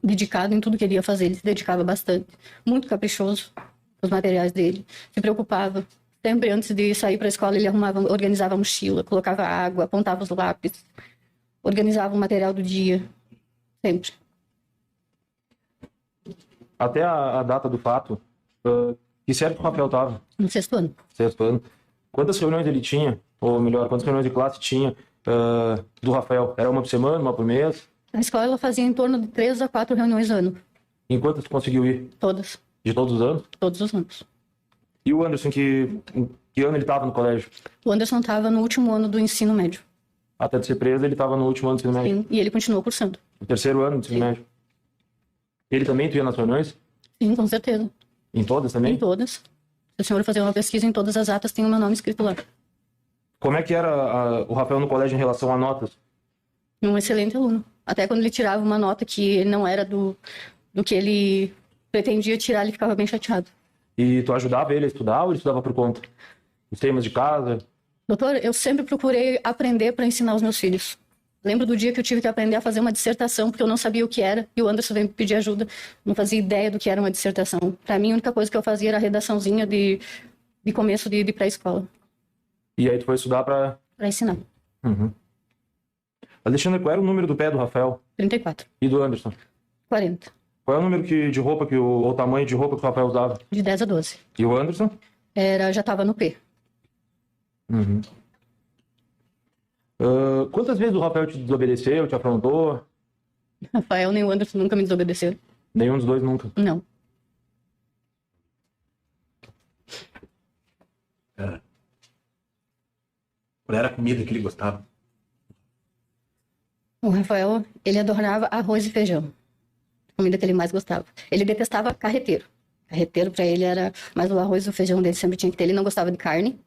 Speaker 2: Dedicado em tudo que ele ia fazer. Ele se dedicava bastante. Muito caprichoso com os materiais dele. Se preocupava. Sempre antes de sair para a escola, ele organizava a mochila, colocava água, apontava os lápis, organizava o material do dia. Sempre.
Speaker 4: Até a data do fato, que série que o Rafael estava?
Speaker 2: No 6º ano.
Speaker 4: Sexto ano. Quantas reuniões ele tinha? Ou melhor, quantas reuniões de classe tinha do Rafael? Era uma por semana, uma por mês?
Speaker 2: A escola ela fazia em torno de 3 a 4 reuniões ao ano.
Speaker 4: Em quantas tu conseguiu ir?
Speaker 2: Todas.
Speaker 4: De todos os anos?
Speaker 2: Todos os anos.
Speaker 4: E o Anderson, em que ano ele estava no colégio?
Speaker 2: O Anderson estava no último ano do ensino médio.
Speaker 4: Até de ser preso, ele estava no último ano do ensino médio.
Speaker 2: Sim, e ele continuou cursando.
Speaker 4: No terceiro ano do ensino médio. Ele também tu ia nas reuniões?
Speaker 2: Sim, com certeza.
Speaker 4: Em todas também?
Speaker 2: Em todas. Se o senhor fazer uma pesquisa em todas as atas, tem o meu nome escrito lá.
Speaker 4: Como é que era o Rafael no colégio em relação a notas?
Speaker 2: Um excelente aluno. Até quando ele tirava uma nota que não era do que ele pretendia tirar, ele ficava bem chateado.
Speaker 4: E tu ajudava ele a estudar ou ele estudava por conta? Os temas de casa?
Speaker 2: Doutor, eu sempre procurei aprender para ensinar os meus filhos. Lembro do dia que eu tive que aprender a fazer uma dissertação, porque eu não sabia o que era, e o Anderson veio me pedir ajuda. Não fazia ideia do que era uma dissertação. Para mim, a única coisa que eu fazia era a redaçãozinha de começo de pré-escola.
Speaker 4: E aí tu foi estudar para
Speaker 2: ensinar.
Speaker 4: Uhum. Alexandre, qual era o número do pé do Rafael?
Speaker 2: 34.
Speaker 4: E do Anderson?
Speaker 2: 40.
Speaker 4: Qual é o número de roupa ou tamanho de roupa que o Rafael usava?
Speaker 2: De 10 a 12.
Speaker 4: E o Anderson?
Speaker 2: Já estava no P.
Speaker 4: Uhum. Quantas vezes o Rafael te desobedeceu, te afrontou?
Speaker 2: Rafael nem o Anderson nunca me desobedeceram.
Speaker 4: Nenhum dos dois nunca?
Speaker 2: Não.
Speaker 3: Qual era a comida que ele gostava?
Speaker 2: O Rafael, ele adorava arroz e feijão. A comida que ele mais gostava. Ele detestava carreteiro. Carreteiro para ele era... Mas o arroz e o feijão dele sempre tinha que ter. Ele não gostava de carne.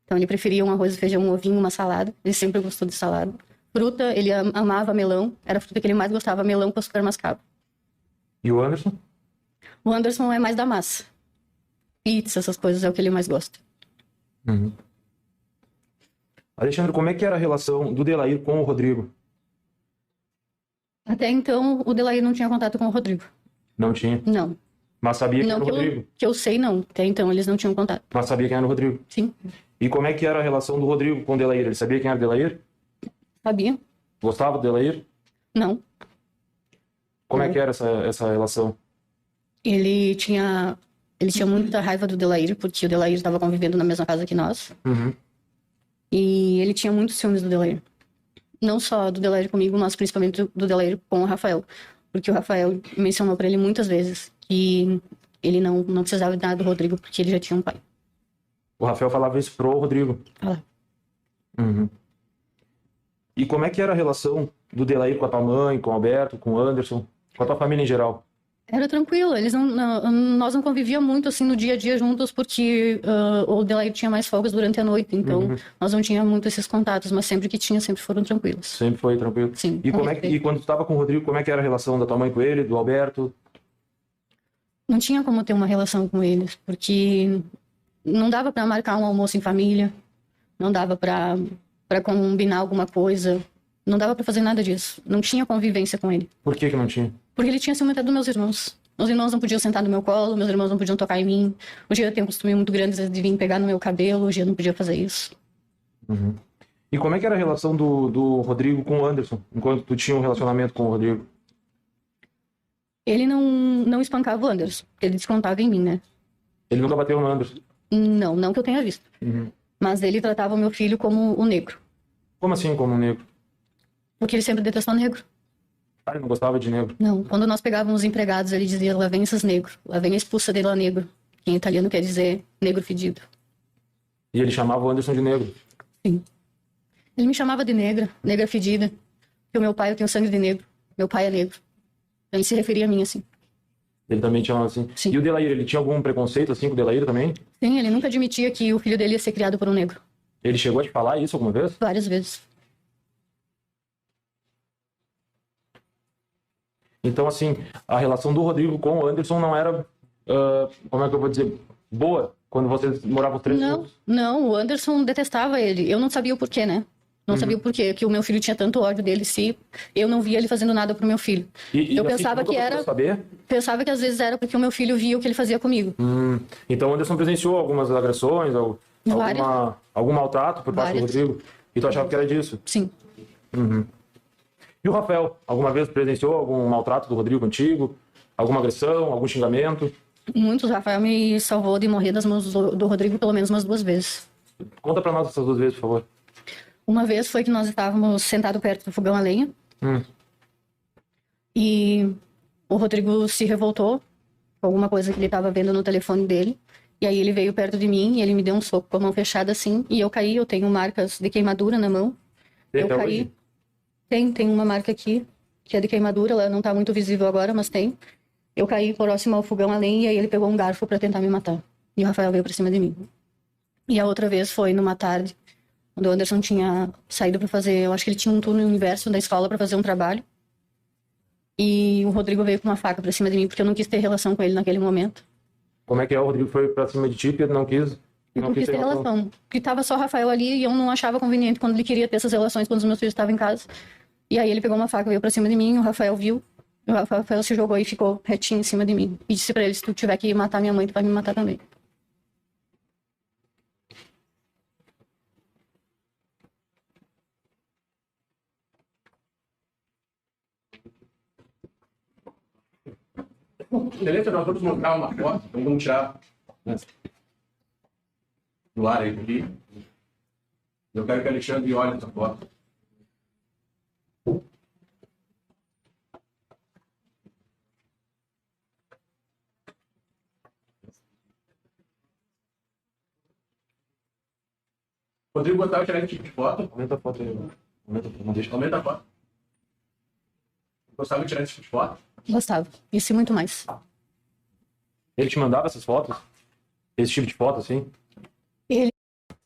Speaker 2: Então ele preferia um arroz, feijão, um ovinho, uma salada. Ele sempre gostou de salada. Fruta, ele amava melão. Era a fruta que ele mais gostava, melão com açúcar mascavo.
Speaker 4: E o Anderson?
Speaker 2: O Anderson é mais da massa. Pizza, essas coisas é o que ele mais gosta.
Speaker 4: Uhum. Alexandre, como é que era a relação do Delair com o Rodrigo?
Speaker 2: Até então, o Delair não tinha contato com o Rodrigo.
Speaker 4: Não tinha.
Speaker 2: Não.
Speaker 4: Mas sabia quem
Speaker 2: Não
Speaker 4: era o
Speaker 2: que
Speaker 4: Rodrigo.
Speaker 2: que eu sei, não. Até então, eles não tinham contato.
Speaker 4: Mas sabia quem era o Rodrigo.
Speaker 2: Sim,
Speaker 4: E como é que era a relação do Rodrigo com o Delair? Ele sabia quem era o Delair?
Speaker 2: sabia?
Speaker 4: Gostava do Delair?
Speaker 2: Não.
Speaker 4: Como é que era essa relação?
Speaker 2: Ele tinha muita raiva do Delair, porque o Delair estava convivendo na mesma casa que nós.
Speaker 4: Uhum.
Speaker 2: E ele tinha muitos ciúmes do Delair. Não só do Delair comigo, mas principalmente do Delair com o Rafael. Porque o Rafael mencionou para ele muitas vezes que ele não precisava de nada do Rodrigo, porque ele já tinha um pai.
Speaker 4: O Rafael falava isso pro Rodrigo.
Speaker 2: Fala.
Speaker 4: Uhum. E como é que era a relação do Delair com a tua mãe, com o Alberto, com o Anderson, com a tua família em geral?
Speaker 2: Era tranquilo, nós não convivíamos muito assim no dia a dia juntos, porque o Delair tinha mais folgas durante a noite, então nós não tínhamos muito esses contatos, mas sempre que tinha, sempre foram tranquilos.
Speaker 4: Sempre foi tranquilo?
Speaker 2: Sim.
Speaker 4: E, e quando tu estava com o Rodrigo, como é que era a relação da tua mãe com ele, do Alberto?
Speaker 2: Não tinha como ter uma relação com eles, porque não dava para marcar um almoço em família, não dava para combinar alguma coisa, não dava para fazer nada disso. Não tinha convivência com ele.
Speaker 4: Por que não tinha?
Speaker 2: Porque ele tinha ciúme até dos meus irmãos. Meus irmãos não podiam sentar no meu colo, meus irmãos não podiam tocar em mim. Hoje eu tenho um costume muito grande de vir pegar no meu cabelo, hoje eu não podia fazer isso.
Speaker 4: Uhum. E como é que era a relação do Rodrigo com o Anderson, enquanto tu tinha um relacionamento com o Rodrigo?
Speaker 2: Ele não espancava o Anderson, ele descontava em mim, né?
Speaker 4: Ele nunca bateu no Anderson?
Speaker 2: Não que eu tenha visto.
Speaker 4: Uhum.
Speaker 2: Mas ele tratava o meu filho como o negro.
Speaker 4: Como assim, como um negro?
Speaker 2: Porque ele sempre detestou negro.
Speaker 4: Ah, ele não gostava de negro.
Speaker 2: Não, quando nós pegávamos empregados, ele dizia, lá vem esses negros, lá vem a expulsa dele lá negro. Que em italiano quer dizer negro fedido.
Speaker 4: E ele chamava o Anderson de negro?
Speaker 2: Sim. Ele me chamava de negra fedida. Porque o meu pai, eu tenho sangue de negro. Meu pai é negro. Ele se referia a mim assim.
Speaker 4: Ele também te chamava assim?
Speaker 2: Sim.
Speaker 4: E o Delair, ele tinha algum preconceito assim com o Delair também?
Speaker 2: Sim, ele nunca admitia que o filho dele ia ser criado por um negro.
Speaker 4: Ele chegou a te falar isso alguma vez?
Speaker 2: Várias vezes.
Speaker 4: Então, assim, a relação do Rodrigo com o Anderson não era, como é que eu vou dizer, boa, quando vocês moravam os três juntos?
Speaker 2: Não, o Anderson detestava ele. Eu não sabia o porquê, né? Não sabia o porquê, que o meu filho tinha tanto ódio dele se eu não via ele fazendo nada pro meu filho.
Speaker 4: Eu
Speaker 2: assim,
Speaker 4: pensava que era... Saber?
Speaker 2: Pensava que às vezes era porque o meu filho via o que ele fazia comigo.
Speaker 4: Então o Anderson presenciou algumas agressões, algum maltrato por parte do
Speaker 2: Várias.
Speaker 4: Rodrigo? E tu achava que era disso?
Speaker 2: Sim.
Speaker 4: E o Rafael, alguma vez presenciou algum maltrato do Rodrigo contigo? Alguma agressão, algum xingamento?
Speaker 2: Muitos. Rafael me salvou de morrer das mãos do Rodrigo pelo menos umas 2 vezes.
Speaker 4: Conta pra nós essas 2 vezes, por favor.
Speaker 2: Uma vez foi que nós estávamos sentados perto do fogão a lenha.
Speaker 4: Hum.
Speaker 2: E o Rodrigo se revoltou com alguma coisa que ele estava vendo no telefone dele. E aí ele veio perto de mim e ele me deu um soco com a mão fechada assim. E eu caí, eu tenho marcas de queimadura na mão.
Speaker 4: Tem
Speaker 2: Eu
Speaker 4: até
Speaker 2: caí.
Speaker 4: hoje?
Speaker 2: Tem uma marca aqui, que é de queimadura, ela não tá muito visível agora, mas tem. Eu caí próximo ao fogão a lenha e aí ele pegou um garfo para tentar me matar. E o Rafael veio pra cima de mim. E a outra vez foi numa tarde, quando o Anderson tinha saído para fazer, eu acho que ele tinha um turno universo da escola para fazer um trabalho. E o Rodrigo veio com uma faca pra cima de mim, porque eu não quis ter relação com ele naquele momento.
Speaker 4: Como é que é? O Rodrigo foi pra cima de ti e não quis?
Speaker 2: Eu não quis ter relação. Porque tava só o Rafael ali e eu não achava conveniente quando ele queria ter essas relações quando os meus filhos estavam em casa. E aí ele pegou uma faca, veio pra cima de mim, o Rafael viu. O Rafael se jogou e ficou retinho em cima de mim. E disse pra ele, se tu tiver que matar minha mãe, tu vai me matar também.
Speaker 3: Excelência, nós vamos mostrar uma foto, então vamos tirar do ar aí, aqui. Eu quero que o Alexandre olhe essa foto. Rodrigo gostava de tirar esse tipo de foto.
Speaker 4: Aumenta a foto aí. Não deixa.
Speaker 3: Aumenta a foto. Gostava de tirar esse tipo de foto.
Speaker 2: Gostava. Isso e muito mais.
Speaker 4: Ele te mandava essas fotos? Esse tipo de foto, assim?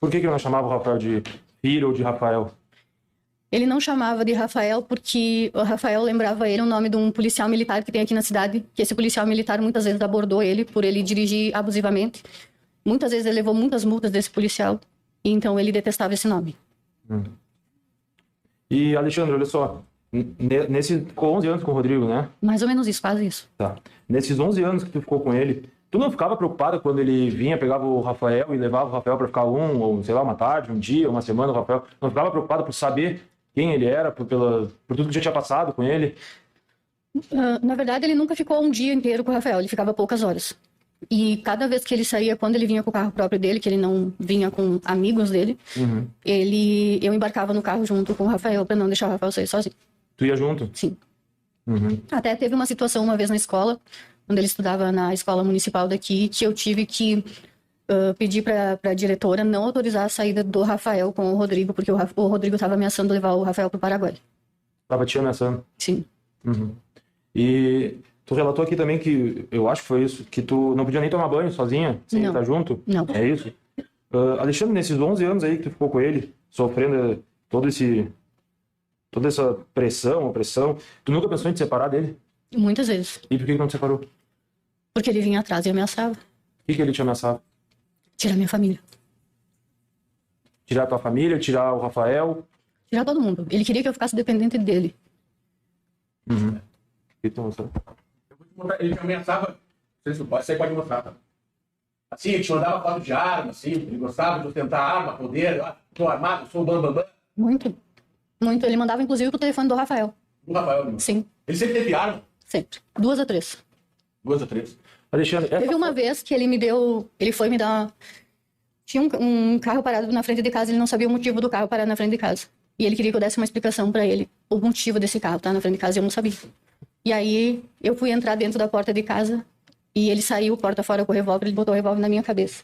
Speaker 4: Por que ele não chamava o Rafael de filho ou de Rafael?
Speaker 2: Ele não chamava de Rafael porque o Rafael lembrava ele o nome de um policial militar que tem aqui na cidade, que esse policial militar muitas vezes abordou ele por ele dirigir abusivamente. Muitas vezes ele levou muitas multas desse policial, e então ele detestava esse nome.
Speaker 4: E, Alexandre, olha só, ficou 11 anos com o Rodrigo, né?
Speaker 2: Mais ou menos isso, quase isso.
Speaker 4: Tá. Nesses 11 anos que tu ficou com ele, tu não ficava preocupada quando ele vinha, pegava o Rafael e levava o Rafael para ficar ou sei lá, uma tarde, um dia, uma semana, o Rafael? Não ficava preocupada por saber quem ele era, por tudo que já tinha passado com ele?
Speaker 2: Na verdade, ele nunca ficou um dia inteiro com o Rafael, ele ficava poucas horas. E cada vez que ele saía, quando ele vinha com o carro próprio dele, que ele não vinha com amigos dele, eu embarcava no carro junto com o Rafael para não deixar o Rafael sair sozinho.
Speaker 4: Tu ia junto?
Speaker 2: Sim. Até teve uma situação uma vez na escola, quando ele estudava na escola municipal daqui, que eu tive que pedir para a diretora não autorizar a saída do Rafael com o Rodrigo, porque o Rodrigo estava ameaçando levar o Rafael para o Paraguai.
Speaker 4: Tava te ameaçando?
Speaker 2: Sim.
Speaker 4: E tu relatou aqui também que, eu acho que foi isso, que tu não podia nem tomar banho sozinha, sem
Speaker 2: Não.
Speaker 4: estar junto?
Speaker 2: Não.
Speaker 4: É isso? Alexandre, nesses 11 anos aí que tu ficou com ele, sofrendo toda essa pressão, opressão, tu nunca pensou em te separar dele?
Speaker 2: Muitas vezes.
Speaker 4: E por que não te separou? O
Speaker 2: Porque ele vinha atrás e ameaçava.
Speaker 4: que ele te ameaçava?
Speaker 2: Tirar minha família.
Speaker 4: Tirar tua família, tirar o Rafael?
Speaker 2: Tirar todo mundo. Ele queria que eu ficasse dependente dele.
Speaker 4: Então,
Speaker 3: Eu vou te mostrar, ele me ameaçava, não sei se tu pode, você pode mostrar, tá? Assim, ele te mandava foto de arma, assim, ele gostava de ostentar arma, poder, tô armado, sou o bambambam.
Speaker 2: Muito. Muito. Ele mandava, inclusive, pro telefone do Rafael.
Speaker 3: O Rafael, né?
Speaker 2: Sim.
Speaker 3: Ele sempre teve arma,
Speaker 2: Sempre. 2 a 3.
Speaker 3: 2 ou 3.
Speaker 4: Alexandre,
Speaker 2: Teve uma vez que ele foi me dar... Tinha um carro parado na frente de casa, ele não sabia o motivo do carro parar na frente de casa. E ele queria que eu desse uma explicação pra ele, o motivo desse carro estar na frente de casa, e eu não sabia. E aí, eu fui entrar dentro da porta de casa, e ele saiu, porta fora com o revólver, ele botou o revólver na minha cabeça.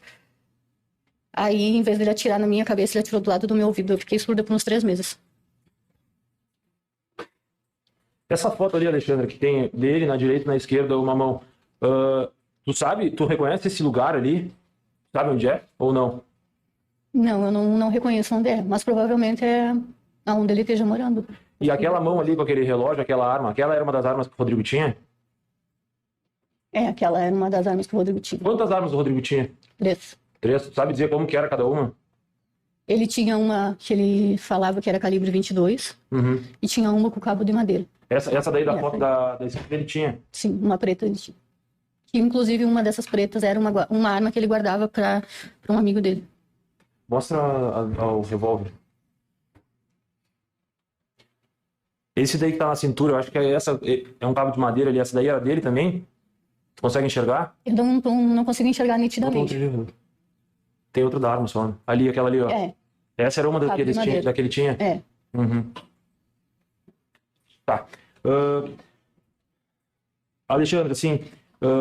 Speaker 2: Aí, em vez de ele atirar na minha cabeça, ele atirou do lado do meu ouvido. Eu fiquei surda por uns 3 meses.
Speaker 4: essa foto ali, Alexandre, que tem dele na direita e na esquerda, uma mão, tu reconhece esse lugar ali? Sabe onde é ou não?
Speaker 2: Não, eu não reconheço onde é, mas provavelmente é onde ele esteja morando.
Speaker 4: E aquela mão ali com aquele relógio, aquela arma, aquela era uma das armas que o Rodrigo tinha?
Speaker 2: É, aquela era uma das armas que o Rodrigo tinha.
Speaker 4: Quantas armas o Rodrigo tinha?
Speaker 2: 3.
Speaker 4: 3. Tu sabe dizer como que era cada uma?
Speaker 2: Ele tinha uma que ele falava que era calibre 22 e tinha uma com cabo de madeira.
Speaker 4: Essa daí da
Speaker 2: Essa
Speaker 4: foto
Speaker 2: aí.
Speaker 4: da esquerda ele tinha?
Speaker 2: Sim, uma preta ele tinha. Que, inclusive, uma dessas pretas era uma arma que ele guardava para um amigo dele.
Speaker 4: Mostra o revólver. Esse daí que tá na cintura, eu acho que é um cabo de madeira ali. Essa daí era dele também? Tu consegue enxergar?
Speaker 2: Eu não consigo enxergar nitidamente.
Speaker 4: Tem outro da arma só. Né? Ali, aquela ali, ó.
Speaker 2: É,
Speaker 4: Essa era uma das
Speaker 2: Cabo
Speaker 4: que
Speaker 2: de madeira.
Speaker 4: da que ele tinha?
Speaker 2: é.
Speaker 4: Uhum. Tá. Alexandre, assim,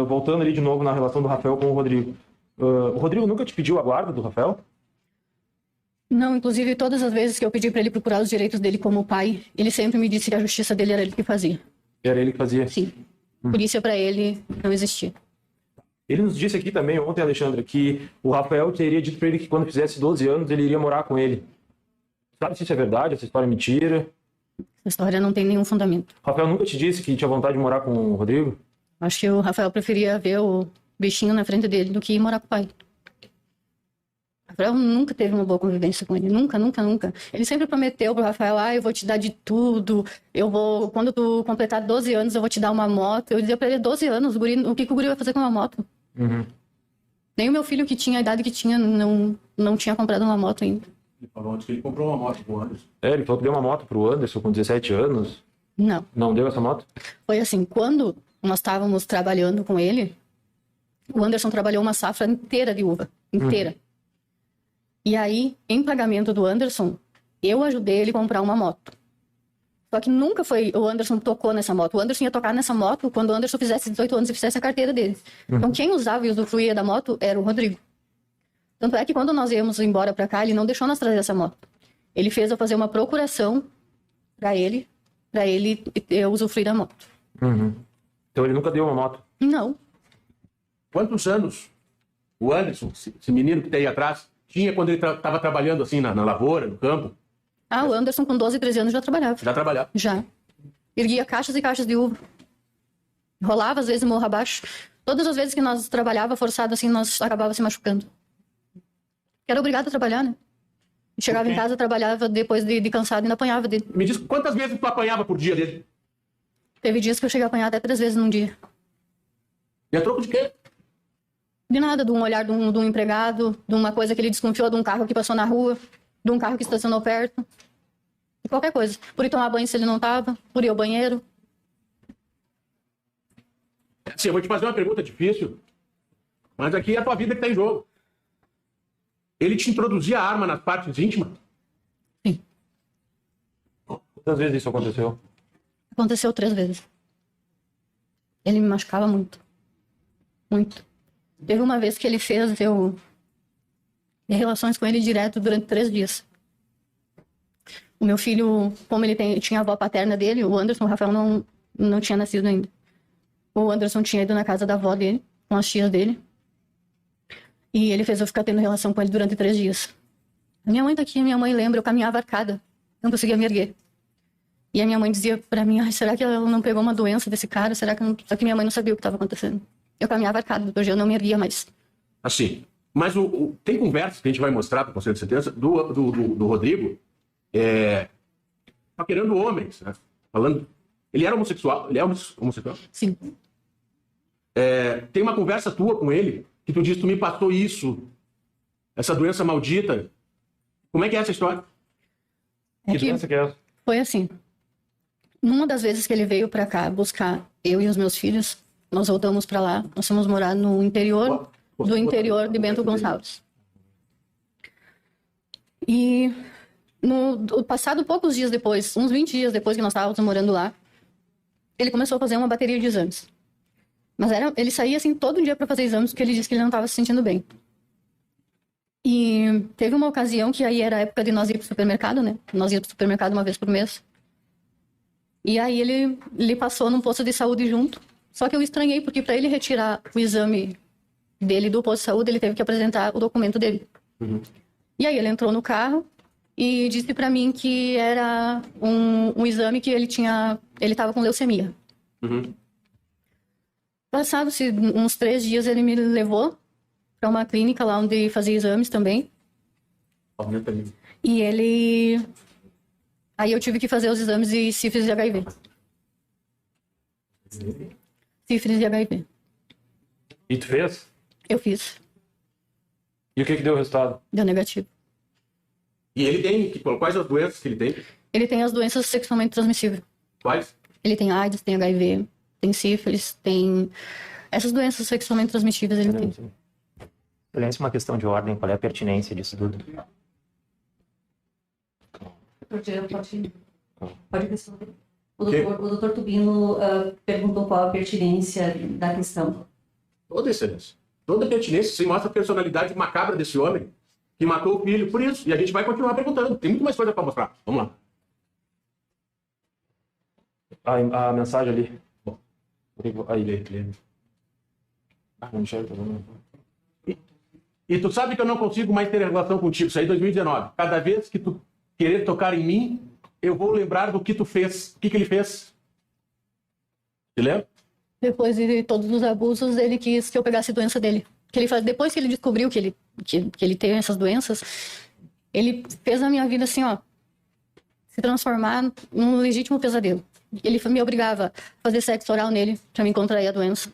Speaker 4: voltando ali de novo na relação do Rafael com o Rodrigo. O Rodrigo nunca te pediu a guarda do Rafael?
Speaker 2: Não, inclusive, todas as vezes que eu pedi para ele procurar os direitos dele como pai, ele sempre me disse que a justiça dele era ele que fazia.
Speaker 4: Era ele que fazia?
Speaker 2: Sim. Polícia para ele não existia.
Speaker 4: Ele nos disse aqui também ontem, Alexandre, que o Rafael teria dito para ele que quando fizesse 12 anos ele iria morar com ele. Sabe se isso é verdade, essa história é mentira?
Speaker 2: Essa história não tem nenhum fundamento.
Speaker 4: O Rafael nunca te disse que tinha vontade de morar com o Rodrigo?
Speaker 2: Acho que o Rafael preferia ver o bichinho na frente dele do que ir morar com o pai. O Rafael nunca teve uma boa convivência com ele. Nunca, nunca, nunca. Ele sempre prometeu pro Rafael, eu vou te dar de tudo. Quando tu completar 12 anos, eu vou te dar uma moto. Eu dizia pra ele, 12 anos, o que o guri vai fazer com uma moto?
Speaker 4: Uhum.
Speaker 2: Nem o meu filho, que tinha a idade que tinha, não tinha comprado uma moto ainda.
Speaker 3: Ele falou antes que ele comprou uma moto pro Anderson.
Speaker 4: Ele falou que deu uma moto pro Anderson com 17 anos.
Speaker 2: Não.
Speaker 4: Não deu essa moto?
Speaker 2: Foi assim, quando nós estávamos trabalhando com ele, o Anderson trabalhou uma safra inteira de uva. Inteira. E aí, em pagamento do Anderson, eu ajudei ele a comprar uma moto. Só que nunca foi o Anderson que tocou nessa moto. O Anderson ia tocar nessa moto quando o Anderson fizesse 18 anos e fizesse a carteira dele. Então, quem usava e usufruía da moto era o Rodrigo. Tanto é que quando nós íamos embora pra cá, ele não deixou nós trazer essa moto. Ele fez eu fazer uma procuração pra ele usufruir da moto.
Speaker 4: Uhum. Então ele nunca deu uma moto?
Speaker 2: Não.
Speaker 3: Quantos anos o Anderson, esse menino que tá aí atrás, tinha quando ele estava trabalhando assim na lavoura, no campo?
Speaker 2: Ah, o Anderson com 12, 13 anos já trabalhava.
Speaker 3: Já trabalhava.
Speaker 2: Já. Erguia caixas e caixas de uva. Rolava, às vezes, morro abaixo. Todas as vezes que nós trabalhava forçado, assim, nós acabava se machucando. Era obrigado a trabalhar, né? Chegava em casa, trabalhava depois de cansado e ainda apanhava dele.
Speaker 3: Me diz quantas vezes tu apanhava por dia dele?
Speaker 2: Teve dias que eu cheguei a apanhar até 3 vezes num dia.
Speaker 3: E a troco de quê?
Speaker 2: De nada, de um olhar de um empregado, de uma coisa que ele desconfiou de um carro que passou na rua, de um carro que estacionou perto. De qualquer coisa. Por ir tomar banho se ele não tava, por ir ao banheiro.
Speaker 3: Sim, eu vou te fazer uma pergunta difícil, mas aqui é a tua vida que tá em jogo. Ele te introduzia a arma nas partes íntimas?
Speaker 2: Sim.
Speaker 4: Quantas vezes isso aconteceu?
Speaker 2: Aconteceu 3 vezes. Ele me machucava muito. Muito. Teve uma vez que ele fez eu ter relações com ele direto durante 3 dias. O meu filho, como ele tinha a avó paterna dele, o Anderson, o Rafael não tinha nascido ainda. O Anderson tinha ido na casa da avó dele, com as tias dele. E ele fez eu ficar tendo relação com ele durante 3 dias. A minha mãe tá aqui, minha mãe lembra, eu caminhava arcada. Não conseguia me erguer. E a minha mãe dizia pra mim, ai, será que ela não pegou uma doença desse cara? Será que não... Só que minha mãe não sabia o que estava acontecendo. Eu caminhava arcada, hoje eu não me erguia mais.
Speaker 3: Assim, mas tem conversas que a gente vai mostrar para o Conselho de Sentença do Rodrigo, paquerando homens, né? Falando... Ele era homossexual? Ele é homossexual?
Speaker 2: Sim.
Speaker 3: Tem uma conversa tua com ele, que tu diz, tu me passou isso, essa doença maldita. Como é que é essa história?
Speaker 4: Que doença que é essa?
Speaker 2: Foi assim. Numa das vezes que ele veio pra cá buscar eu e os meus filhos, nós voltamos pra lá. Nós fomos morar no interior do interior de Bento Gonçalves. E passado poucos dias depois, uns 20 dias depois que nós estávamos morando lá, ele começou a fazer uma bateria de exames. Mas ele saía assim todo dia pra fazer exames porque ele disse que ele não estava se sentindo bem. E teve uma ocasião que aí era a época de nós ir pro supermercado, né? Nós íamos pro supermercado uma vez por mês. E aí ele passou num posto de saúde junto. Só que eu estranhei, porque para ele retirar o exame dele do posto de saúde, ele teve que apresentar o documento dele.
Speaker 3: Uhum.
Speaker 2: E aí ele entrou no carro e disse para mim que era um exame que ele estava com leucemia.
Speaker 3: Uhum.
Speaker 2: Passados uns 3 dias, ele me levou para uma clínica lá onde fazia exames também.
Speaker 3: Aumenta ali.
Speaker 2: E aí eu tive que fazer os exames de sífilis e HIV. Sífilis e HIV.
Speaker 4: E tu fez?
Speaker 2: Eu fiz.
Speaker 4: E o que deu o resultado?
Speaker 2: Deu negativo.
Speaker 3: E ele tem, quais as doenças que ele tem?
Speaker 2: Ele tem as doenças sexualmente transmissíveis.
Speaker 3: Quais?
Speaker 2: Ele tem AIDS, tem HIV, tem sífilis, tem... Essas doenças sexualmente transmissíveis ele tem.
Speaker 5: Excelência, uma questão de ordem, qual é a pertinência disso tudo?
Speaker 1: Pode responder. O doutor Tubino perguntou qual a pertinência da questão.
Speaker 3: Toda excelência. Toda pertinência. Você mostra a personalidade macabra desse homem que matou o filho por isso. E a gente vai continuar perguntando. Tem muito mais coisa para mostrar. Vamos lá.
Speaker 4: A mensagem ali. Aí, lê. Não enxerga, não.
Speaker 3: E tu sabe que eu não consigo mais ter relação contigo. Isso aí é 2019. Cada vez que tu querer tocar em mim, eu vou lembrar do que tu fez. O que ele fez? Te lembra?
Speaker 2: Depois de todos os abusos, ele quis que eu pegasse a doença dele. Depois que ele descobriu que ele tem essas doenças, ele fez a minha vida assim, ó, se transformar num legítimo pesadelo. Ele me obrigava a fazer sexo oral nele pra me contrair a doença.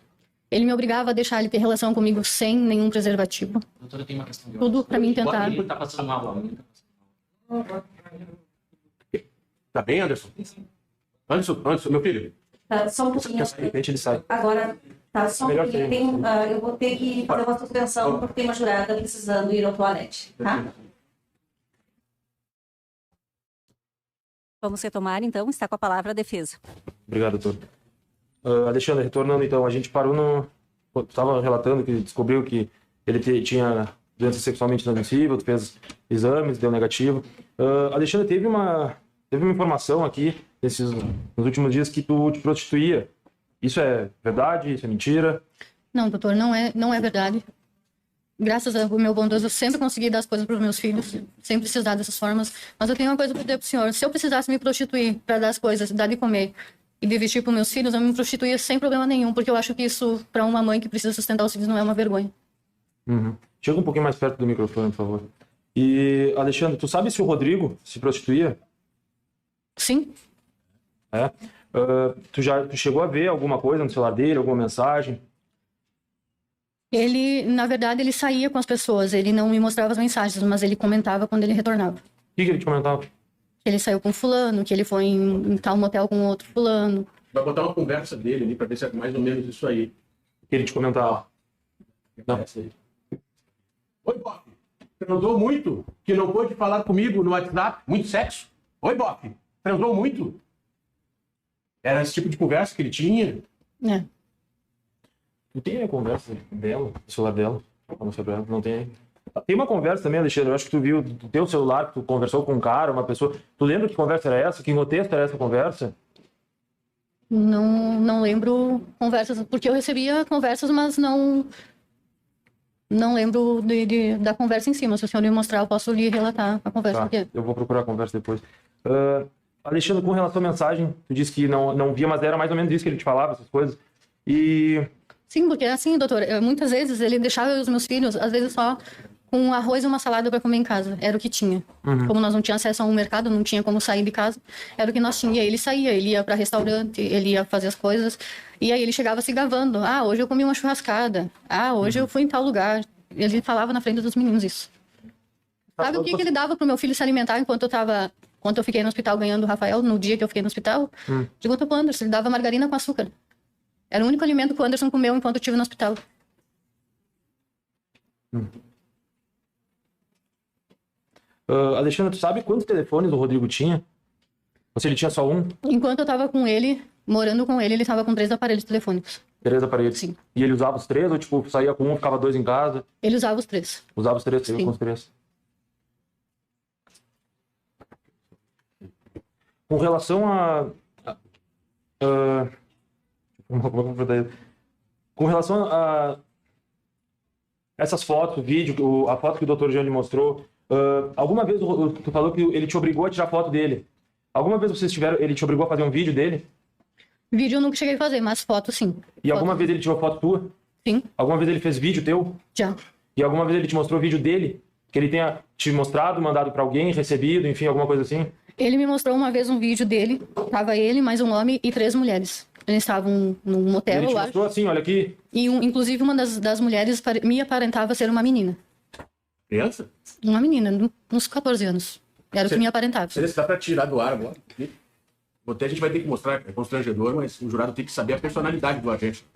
Speaker 2: Ele me obrigava a deixar ele ter relação comigo sem nenhum preservativo.
Speaker 6: Doutora, tem uma questão de
Speaker 2: Tudo pra mim tentar.
Speaker 6: Ele tá passando mal.
Speaker 3: Tá bem, Anderson? Anderson, meu filho.
Speaker 1: Tá, só um pouquinho.
Speaker 4: De repente ele sai.
Speaker 1: Agora, tá, só um
Speaker 4: Melhor
Speaker 1: pouquinho.
Speaker 4: que
Speaker 1: Eu vou ter que fazer uma suspensão porque tem uma jurada precisando ir ao toalete, tá? Vamos retomar, então. Está com a palavra a defesa.
Speaker 4: Obrigado, doutor. Alexandre, retornando então, a gente parou no... Estava relatando que descobriu que ele tinha doença sexualmente transmissível, tu fez exames, deu negativo. Alexandre, teve uma informação aqui nos últimos dias que tu te prostituía. Isso é verdade? Isso é mentira?
Speaker 2: Não, doutor, não é verdade. Graças ao meu bondoso, eu sempre consegui dar as coisas para os meus filhos, sem precisar dessas formas. Mas eu tenho uma coisa para dizer para o senhor: se eu precisasse me prostituir para dar as coisas, dar de comer e de vestir para os meus filhos, eu me prostituía sem problema nenhum, porque eu acho que isso, para uma mãe que precisa sustentar os filhos, não é uma vergonha.
Speaker 4: Uhum. Chega um pouquinho mais perto do microfone, por favor. E, Alexandre, tu sabe se o Rodrigo se prostituía?
Speaker 2: Sim,
Speaker 4: É? Tu chegou a ver alguma coisa no celular dele, alguma mensagem?
Speaker 2: ele, na verdade, ele saía com as pessoas, ele não me mostrava as mensagens, mas ele comentava quando ele retornava.
Speaker 4: O que ele te comentava?
Speaker 2: Que ele saiu com fulano, que ele foi em tal motel com outro fulano.
Speaker 3: Vai botar uma conversa dele ali pra ver se é mais ou menos isso aí.
Speaker 4: O que ele te comentava? Não.
Speaker 3: Essa aí. Oi, Bob. Transou muito? Que não pôde falar comigo no WhatsApp? Muito sexo? Oi, Bob. Transou muito? Era esse tipo de conversa que ele tinha?
Speaker 2: É.
Speaker 4: Tu tem a conversa dela, o celular dela? Não tem. Tem uma conversa também, Alexandre. Eu acho que tu viu do teu celular, que tu conversou com um cara, uma pessoa. Tu lembra que conversa era essa? Que contexto era essa conversa?
Speaker 2: Não lembro conversas, porque eu recebia conversas, mas não lembro da conversa em cima. Se o senhor me mostrar, eu posso lhe relatar a conversa.
Speaker 4: Tá,
Speaker 2: Porque...
Speaker 4: eu vou procurar a conversa depois. Alexandre, com relação à mensagem, tu disse que não via, mas era mais ou menos isso que ele te falava, essas coisas. E
Speaker 2: Sim, porque assim, doutor, muitas vezes ele deixava os meus filhos, às vezes só com arroz e uma salada para comer em casa. Era o que tinha. Como nós não tínhamos acesso a um mercado, não tinha como sair de casa, era o que nós tínhamos. E aí ele saía, ele ia para restaurante, ele ia fazer as coisas. E aí ele chegava se gabando. Ah, hoje eu comi uma churrascada. Ah, hoje eu fui em tal lugar. Ele falava na frente dos meninos isso. Sabe o que ele dava pro meu filho se alimentar enquanto eu fiquei no hospital ganhando o Rafael, no dia que eu fiquei no hospital? Pergunta pro Anderson, ele dava margarina com açúcar. Era o único alimento que o Anderson comeu enquanto eu estive no hospital.
Speaker 4: Alexandre, tu sabe quantos telefones o Rodrigo tinha? Ou se ele tinha só um?
Speaker 2: Enquanto eu tava com ele, morando com ele tava com 3 aparelhos telefônicos.
Speaker 4: 3 aparelhos?
Speaker 2: Sim.
Speaker 4: E ele usava os 3 ou tipo, saía com um, ficava 2 em casa?
Speaker 2: Ele usava os 3.
Speaker 4: Usava os 3, saía
Speaker 2: Sim.
Speaker 4: com os 3. Com relação com relação a essas fotos, o vídeo, a foto que o Dr. Jean lhe mostrou, alguma vez tu falou que ele te obrigou a tirar foto dele. Alguma vez ele te obrigou a fazer um vídeo dele?
Speaker 2: Vídeo eu nunca cheguei a fazer, mas foto sim.
Speaker 4: E alguma vez ele tirou foto tua?
Speaker 2: Sim,
Speaker 4: Alguma vez ele fez vídeo teu?
Speaker 2: já.
Speaker 4: E alguma vez ele te mostrou vídeo dele? Que ele tenha te mostrado, mandado pra alguém, recebido, enfim, alguma coisa assim?
Speaker 2: Ele me mostrou uma vez um vídeo dele. Tava ele, mais um homem e 3 mulheres. Eles estavam num motel,
Speaker 4: Ele te
Speaker 2: eu acho.
Speaker 4: mostrou assim, olha aqui.
Speaker 2: E inclusive uma das mulheres me aparentava ser uma menina.
Speaker 3: Criança?
Speaker 2: Uma menina, uns 14 anos. Era o que me aparentava.
Speaker 3: Será que dá pra tirar do ar agora? Até a gente vai ter que mostrar, é constrangedor, mas o jurado tem que saber a personalidade do agente.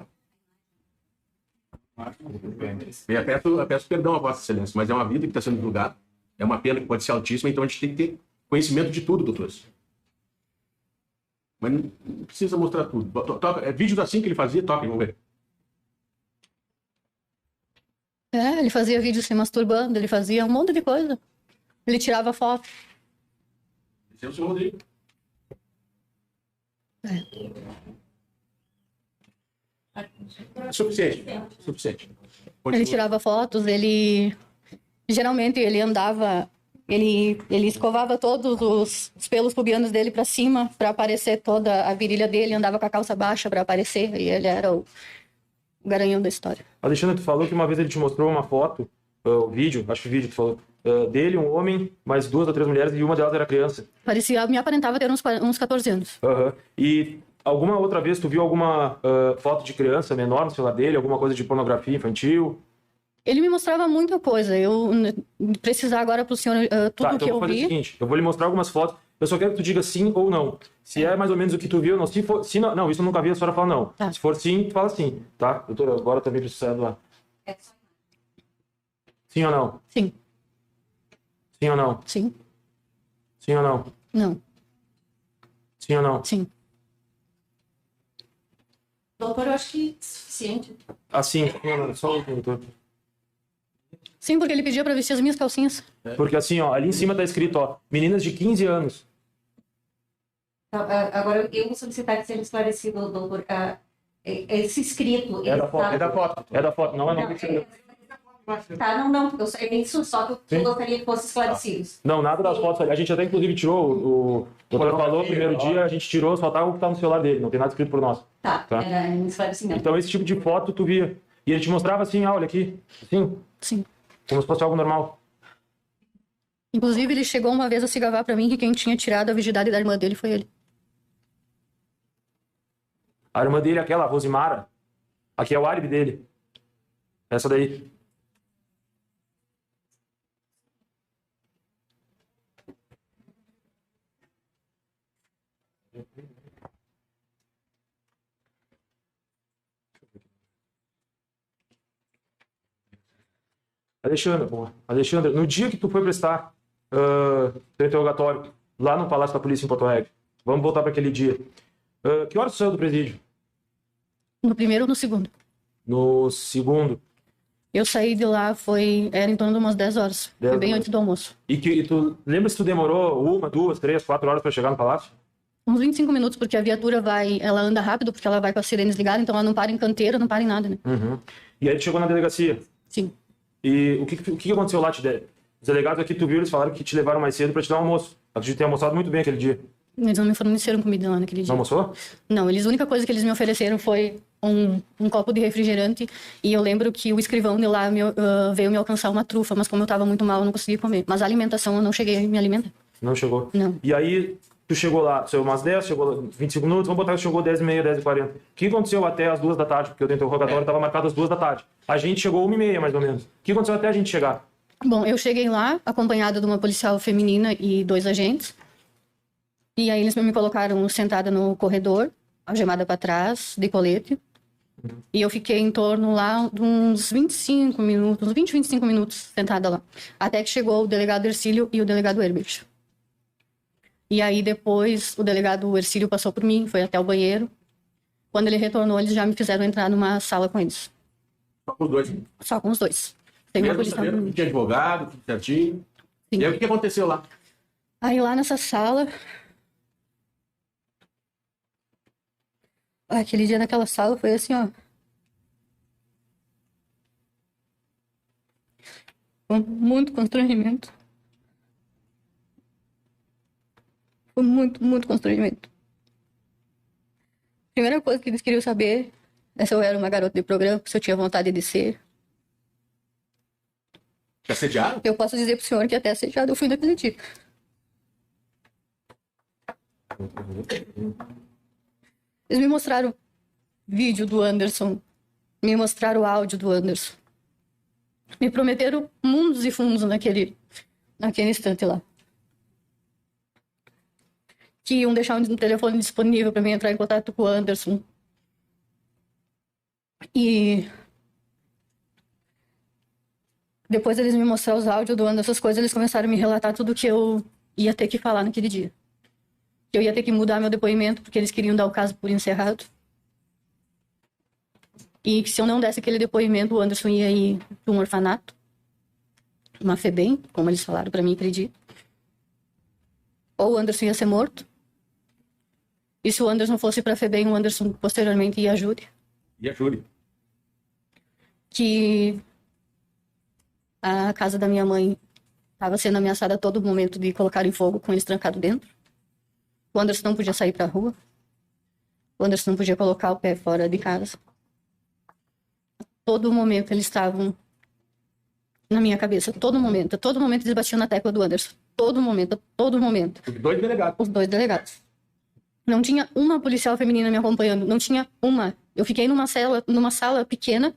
Speaker 3: Eu peço perdão a Vossa Excelência, mas é uma vida que está sendo julgada, é uma pena que pode ser altíssima, então a gente tem que ter conhecimento de tudo, doutores. Mas não precisa mostrar tudo. Vídeos assim que ele fazia, toca, vamos ver.
Speaker 2: Ele fazia vídeo se masturbando, ele fazia um monte de coisa. Ele tirava foto.
Speaker 3: Esse é o senhor Rodrigo. Suficiente.
Speaker 2: Ele tirava fotos, geralmente ele andava, ele escovava todos os pelos pubianos dele para cima para aparecer toda a virilha dele, andava com a calça baixa para aparecer, e ele era o garanhão da história.
Speaker 4: Alexandre, tu falou que uma vez ele te mostrou uma foto, o vídeo, acho que o vídeo que tu falou, dele, um homem, mais 2 ou 3 mulheres, e uma delas era criança.
Speaker 2: Me aparentava ter uns 14 anos.
Speaker 4: E alguma outra vez tu viu alguma foto de criança menor no celular dele, alguma coisa de pornografia infantil?
Speaker 2: Ele me mostrava muita coisa. Eu precisar agora pro senhor tudo
Speaker 4: Então
Speaker 2: que eu
Speaker 4: vou fazer
Speaker 2: vi.
Speaker 4: o seguinte, eu vou lhe mostrar algumas fotos, eu só quero que tu diga sim ou não. Se é mais ou menos o que tu viu, não. Se for, se não, isso eu nunca vi, a senhora fala não.
Speaker 2: Tá.
Speaker 4: Se for sim, tu fala sim, tá? Doutora, agora também precisando lá. Sim ou não?
Speaker 2: Sim.
Speaker 4: Sim ou não?
Speaker 2: Sim.
Speaker 4: Sim ou não?
Speaker 2: Não.
Speaker 4: Sim ou não?
Speaker 2: Sim.
Speaker 1: Doutor, eu acho que é suficiente.
Speaker 4: Assim, sim ou não? Só o doutor.
Speaker 2: Sim, porque ele pedia para vestir as minhas calcinhas.
Speaker 4: Porque assim, ó, ali em cima tá escrito, ó, meninas de 15 anos.
Speaker 1: Agora, eu vou solicitar que seja esclarecido, doutor, esse escrito...
Speaker 4: É da foto. É da foto, não é não.
Speaker 1: Tá, não, porque eu sei isso, só que eu gostaria que fosse esclarecido.
Speaker 4: Não, nada das fotos ali. A gente até inclusive tirou, o doutor falou, primeiro dia a gente tirou, só tá o que tá no celular dele, não tem nada escrito por nós.
Speaker 1: Tá,
Speaker 4: Tá.
Speaker 1: era um esclarecimento.
Speaker 4: Então esse tipo de foto tu via. E ele te mostrava assim, olha aqui, assim,
Speaker 2: Sim.
Speaker 4: como se fosse algo normal.
Speaker 2: Inclusive, ele chegou uma vez a se gabar pra mim que quem tinha tirado a virgindade da irmã dele foi ele.
Speaker 4: A irmã dele, aquela, a Rosimara, aqui é o álibi dele. Essa daí. Alexandre, no dia que tu foi prestar teu interrogatório lá no Palácio da Polícia em Porto Alegre, vamos voltar para aquele dia. Que horas tu saiu do presídio?
Speaker 2: No primeiro ou no segundo?
Speaker 4: No segundo.
Speaker 2: Eu saí de lá, era em torno de umas 10 horas.
Speaker 4: 10
Speaker 2: Foi bem
Speaker 4: horas.
Speaker 2: antes do almoço.
Speaker 4: E tu lembra se tu demorou 1, 2, 3, 4 horas para chegar no palácio?
Speaker 2: Uns 25 minutos, porque a viatura ela anda rápido, porque ela vai com as sirenes ligadas, então ela não para em canteiro, não para em nada, né?
Speaker 4: Uhum. E aí tu chegou na delegacia.
Speaker 2: Sim.
Speaker 4: E o que aconteceu lá? Os delegados aqui, tu viu, eles falaram que te levaram mais cedo para te dar um almoço. Acredito ter almoçado muito bem aquele dia.
Speaker 2: Eles não me forneceram comida lá naquele dia.
Speaker 4: Não almoçou?
Speaker 2: Não, a única coisa que eles me ofereceram foi um copo de refrigerante. E eu lembro que o escrivão de lá veio me alcançar uma trufa, mas como eu tava muito mal, eu não consegui comer. Mas a alimentação, eu não cheguei a me alimentar.
Speaker 4: Não chegou?
Speaker 2: Não.
Speaker 4: E aí, tu chegou lá, saiu umas 10, chegou 25 minutos, vamos botar que chegou 10h30, 10h40. O que aconteceu até as 2 da tarde? Porque o interrogatório estava marcado às 2 da tarde. A gente chegou 1h30, mais ou menos. O que aconteceu até a gente chegar?
Speaker 2: Bom, eu cheguei lá, acompanhada de uma policial feminina e 2 agentes. E aí eles me colocaram sentada no corredor, algemada para trás, de colete. E eu fiquei em torno lá de uns 25 minutos, uns 20, 25 minutos sentada lá. Até que chegou o delegado Ercílio e o delegado Herbert. E aí depois o delegado Ercílio passou por mim, foi até o banheiro. Quando ele retornou, eles já me fizeram entrar numa sala com eles.
Speaker 3: Só com os dois.
Speaker 2: Só com os dois. Tem uma
Speaker 3: Mesmo
Speaker 2: policial.
Speaker 3: sabendo que tinha advogado, tudo certinho.
Speaker 2: Sim.
Speaker 3: E aí o que aconteceu lá?
Speaker 2: Aí lá nessa sala... Aquele dia naquela sala foi assim, ó. Com muito constrangimento. Foi muito, muito constrangimento. Primeira coisa que eles queriam saber é se eu era uma garota de programa, se eu tinha vontade de ser.
Speaker 3: Te assediaram?
Speaker 2: Eu posso dizer pro senhor que até assediado eu fui naquele dia. Eles me mostraram vídeo do Anderson, me mostraram o áudio do Anderson. Me prometeram mundos e fundos naquele instante lá. Que iam deixar um telefone disponível para mim entrar em contato com o Anderson. E depois eles me mostraram os áudios do Anderson, essas coisas, eles começaram a me relatar tudo que eu ia ter que falar naquele dia. Que eu ia ter que mudar meu depoimento, porque eles queriam dar o caso por encerrado. E que se eu não desse aquele depoimento, o Anderson ia ir para um orfanato, uma FEBEM, como eles falaram para mim aquele dia. Ou o Anderson ia ser morto. E se o Anderson fosse para a FEBEM, o Anderson posteriormente ia a júri.
Speaker 3: E a júri?
Speaker 2: Que a casa da minha mãe estava sendo ameaçada a todo momento de colocar em fogo com eles trancados dentro. O Anderson não podia sair para a rua. O Anderson não podia colocar o pé fora de casa. A todo momento eles estavam na minha cabeça. A todo momento eles batiam na tecla do Anderson. Todo momento.
Speaker 3: Os dois delegados.
Speaker 2: Os 2 delegados. Não tinha uma policial feminina me acompanhando. Não tinha uma. Eu fiquei numa sala pequena,